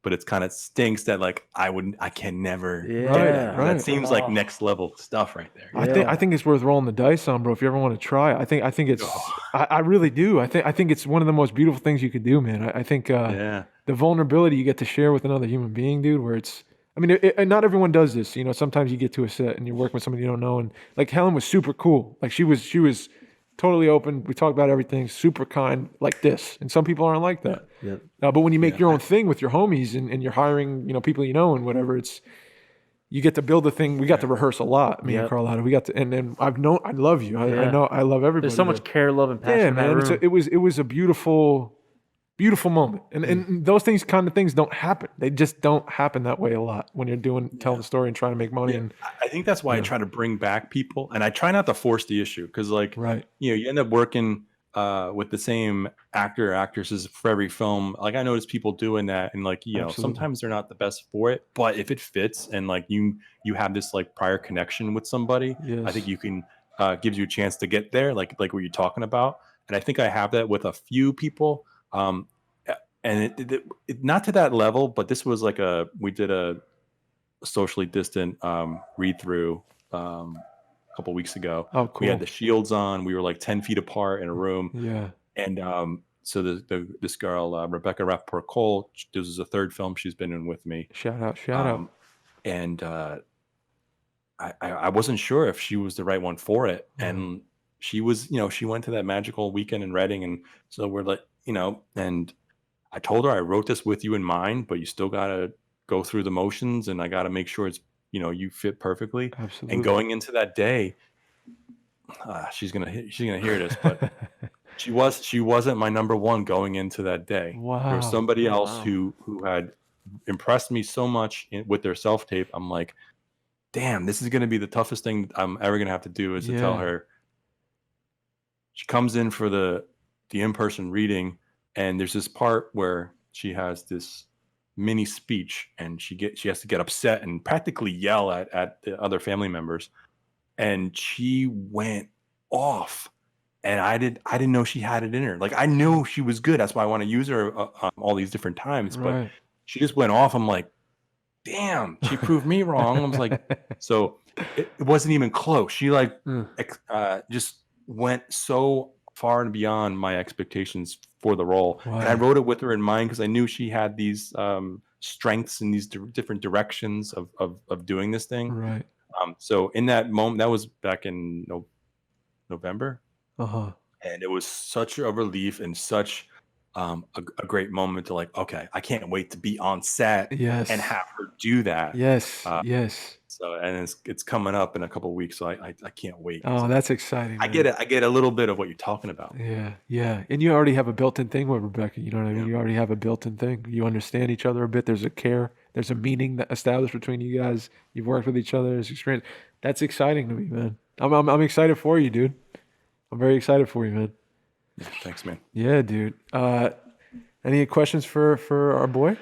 C: but it's kind of stinks that like I can never do that.
B: Right.
C: That seems like next level stuff right there.
B: I think it's worth rolling the dice on, bro. If you ever want to try, I think it's. I really do. I think it's one of the most beautiful things you could do, man. I think the vulnerability you get to share with another human being, dude. Where it's, I mean, not everyone does this. You know, sometimes you get to a set and you're working with somebody you don't know, and like Helen was super cool. Like she was totally open. We talked about everything, super kind, like this. And some people aren't like that.
A: Yeah.
B: But when you make your own thing with your homies and you're hiring, you know, people you know and whatever, it's, you get to build a thing. We got to rehearse a lot, me and Carlotta. We got to, and I love you. I know I love everybody.
A: There's so much care, love, and passion.
B: Yeah,
A: in that
B: man.
A: room.
B: It was a beautiful moment. And those things don't happen. They just don't happen that way a lot when you're telling the story and trying to make money. And
C: I think that's why I try to bring back people, and I try not to force the issue, because like you know, you end up working with the same actor or actresses for every film. Like I notice people doing that, and like, you know, sometimes they're not the best for it, but if it fits and like you have this like prior connection with somebody, I think you can gives you a chance to get there, like what you're talking about. And I think I have that with a few people, and it not to that level, but this was like we did a socially distant read through couple weeks ago.
B: Oh, cool.
C: We had the shields on. We were like 10 feet apart in a room.
B: Yeah.
C: And so this girl, Rebecca Rappaport Cole, this is the third film she's been in with me.
B: Shout out.
C: And I wasn't sure if she was the right one for it. And she was, you know, she went to that magical weekend in Reading. And so we're like, you know, and I told her I wrote this with you in mind, but you still got to go through the motions, and I got to make sure it's, you know, you fit perfectly.
B: Absolutely.
C: And going into that day, she's gonna hear this, but she wasn't my number one going into that day.
B: Wow.
C: There was somebody else who had impressed me so much with their self tape. I'm like, damn, this is gonna be the toughest thing I'm ever gonna have to do, is to tell her. She comes in for the in-person reading, and there's this part where she has this mini speech, and she has to get upset and practically yell at the other family members. And she went off, and I didn't know she had it in her. Like, I knew she was good. That's why I want to use her all these different times. But
B: Right.
C: she just went off. I'm like, damn, she proved me wrong. I was like, so it wasn't even close. She just went so far and beyond my expectations for the role.
B: Wow.
C: And I wrote it with her in mind because I knew she had these strengths in these different directions of doing this thing.
B: Right.
C: So in that moment, that was back in November.
B: Uh-huh.
C: And it was such a relief and such a great moment to like, okay, I can't wait to be on set
B: Yes.
C: and have her do that.
B: Yes. Yes.
C: So, and it's coming up in a couple of weeks, so I can't wait.
B: Oh, that's exciting.
C: I get it. I get a little bit of what you're talking about.
B: Yeah, yeah. And you already have a built-in thing with Rebecca. You know what I mean?
C: Yeah.
B: You already have a built-in thing. You understand each other a bit. There's a care. There's a meaning that established between you guys. You've worked with each other. There's experience. That's exciting to me, man. I'm excited for you, dude. I'm very excited for you, man.
C: Yeah, thanks, man.
B: Yeah, dude. Any questions for our boy?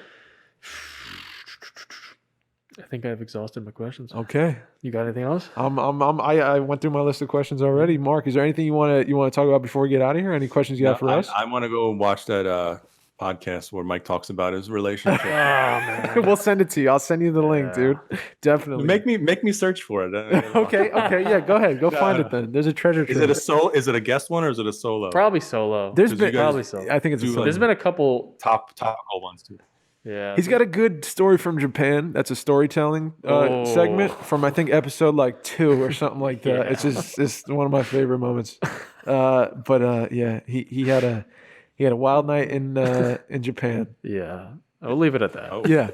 A: I think I've exhausted my questions.
B: Okay.
A: You got anything else?
B: I went through my list of questions already. Mark, is there anything you want to talk about before we get out of here? Any questions you have for us?
C: I want to go watch that podcast where Mike talks about his relationship.
A: Oh man.
B: We'll send it to you. I'll send you the link, dude. Definitely.
C: Make me search for it.
B: Okay. Yeah, go ahead. Go find it then. There's a treasure trove.
C: Is it a guest one or is it a solo?
A: Probably solo.
B: There's
C: 'Cause
B: been
C: you guys
A: probably solo.
B: I think it's a solo.
A: There's been a couple.
C: topical ones too.
A: Yeah.
B: He's got a good story from Japan. That's a storytelling segment from I think episode like 2 or something like that.
A: Yeah.
B: It's one of my favorite moments. But he had a wild night in Japan.
A: Yeah. I'll leave it at that.
C: Oh.
B: Yeah.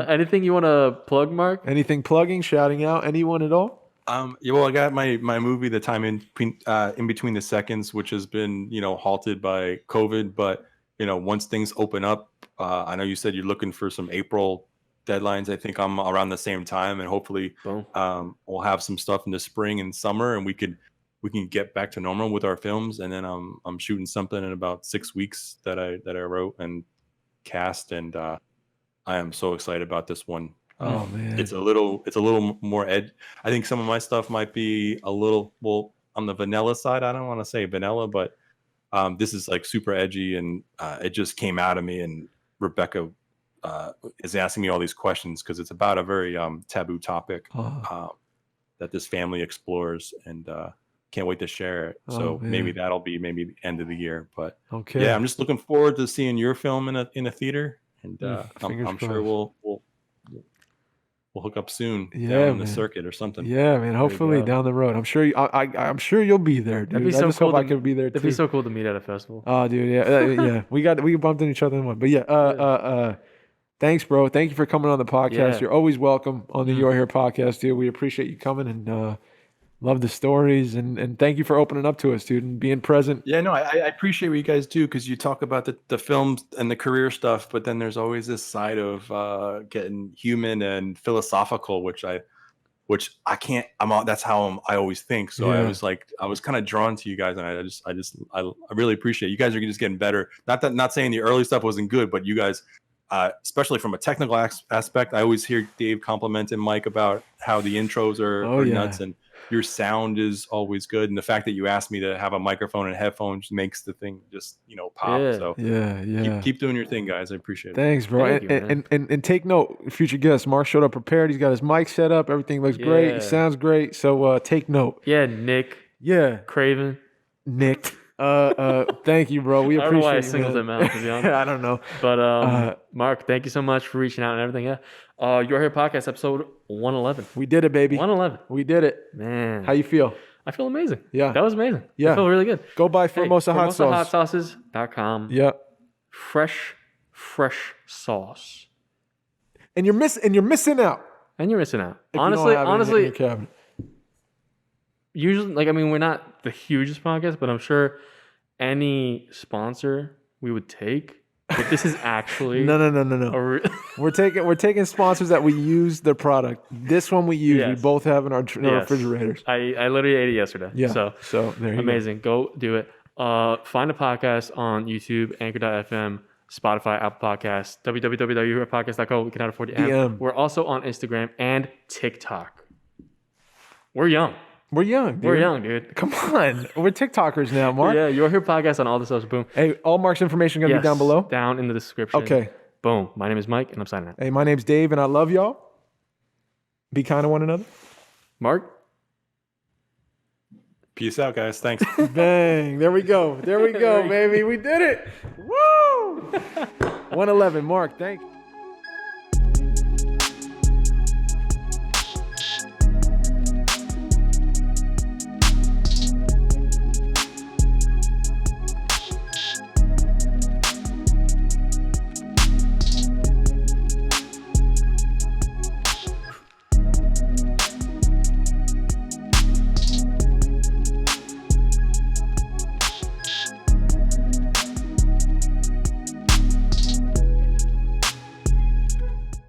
A: Anything you want to plug, Mark?
B: Anything plugging, shouting out, anyone at all?
C: Yeah, well, I got my movie, The Time in Between the Seconds, which has been halted by COVID, but once things open up, I know you said you're looking for some April deadlines. I think I'm around the same time, and hopefully we'll have some stuff in the spring and summer, and we can get back to normal with our films. And then I'm shooting something in about 6 weeks that I wrote and cast, and I am so excited about this one.
B: Oh man,
C: it's a little more I think some of my stuff might be a little on the vanilla side. I don't want to say vanilla, but this is like super edgy, and it just came out of me. And Rebecca is asking me all these questions because it's about a very taboo topic that this family explores, and can't wait to share it. So maybe that'll be the end of the year. But yeah, I'm just looking forward to seeing your film in a theater, and I'm sure we'll hook up soon down the circuit or something.
B: Yeah, man. Hopefully down the road. I'm sure I'm sure you'll be there, dude.
A: That'd be so cool.
B: Hope I could be there too.
A: It'd be so cool to meet at a festival.
B: Oh, dude, yeah. We bumped into each other in one. But yeah, thanks, bro. Thank you for coming on the podcast.
A: Yeah.
B: You're always welcome on the You're Here podcast, dude. We appreciate you coming, and love the stories, and thank you for opening up to us, dude, and being present.
C: Yeah, no, I appreciate what you guys do, because you talk about the films and the career stuff, but then there's always this side of getting human and philosophical, which I can't. That's how I always think. So I was kind of drawn to you guys, and I really appreciate it. You guys are just getting better. Not saying the early stuff wasn't good, but you guys, especially from a technical aspect, I always hear Dave complimenting Mike about how the intros are nuts, and your sound is always good, and the fact that you asked me to have a microphone and headphones makes the thing just pop. So keep doing your thing, guys. I appreciate it.
B: Thanks, bro. And take note, future guests. Mark showed up prepared. He's got his mic set up. Everything looks great. He sounds great. So take note.
A: Yeah, Nick.
B: Yeah,
A: Craven.
B: Nick. Thank you, bro. We appreciate it.
A: I don't know why I singled him out, to be honest.
B: I don't know.
A: But Mark, thank you so much for reaching out and everything. Yeah. You're Here podcast episode 111.
B: We did it, baby.
A: 111.
B: We did it.
A: Man.
B: How you feel?
A: I feel amazing.
B: Yeah.
A: That was amazing.
B: Yeah.
A: I feel really good.
B: Go buy Formosa hot sauce.
A: FormosaHotSauces.com.
B: Yeah.
A: Fresh sauce.
B: And you're missing out.
A: And you're missing out.
B: If you don't have it in your cabinet.
A: Usually, we're not the hugest podcast, but I'm sure any sponsor we would take. But this is actually
B: no. We're taking sponsors that we use their product. This one we use. We both have in our refrigerators.
A: I literally ate it yesterday.
B: Yeah.
A: So
B: there you
A: amazing. Go do it. Find a podcast on YouTube, Anchor.fm Spotify, Apple Podcasts, www.youhearpodcast.co. We cannot afford the M.
B: DM.
A: We're also on Instagram and TikTok. We're young.
B: We're young, dude.
A: We're young, dude.
B: Come on. We're TikTokers now, Mark.
A: Yeah, You're Here Podcast on all the social. Boom.
B: Hey, all Mark's information going to be down below?
A: Down in the description.
B: Okay.
A: Boom. My name is Mike, and I'm signing out.
B: Hey, my name's Dave, and I love y'all. Be kind to one another.
A: Mark?
C: Peace out, guys. Thanks.
B: Bang. There we go. There we go, baby. We did it. Woo! 111. Mark, thank you.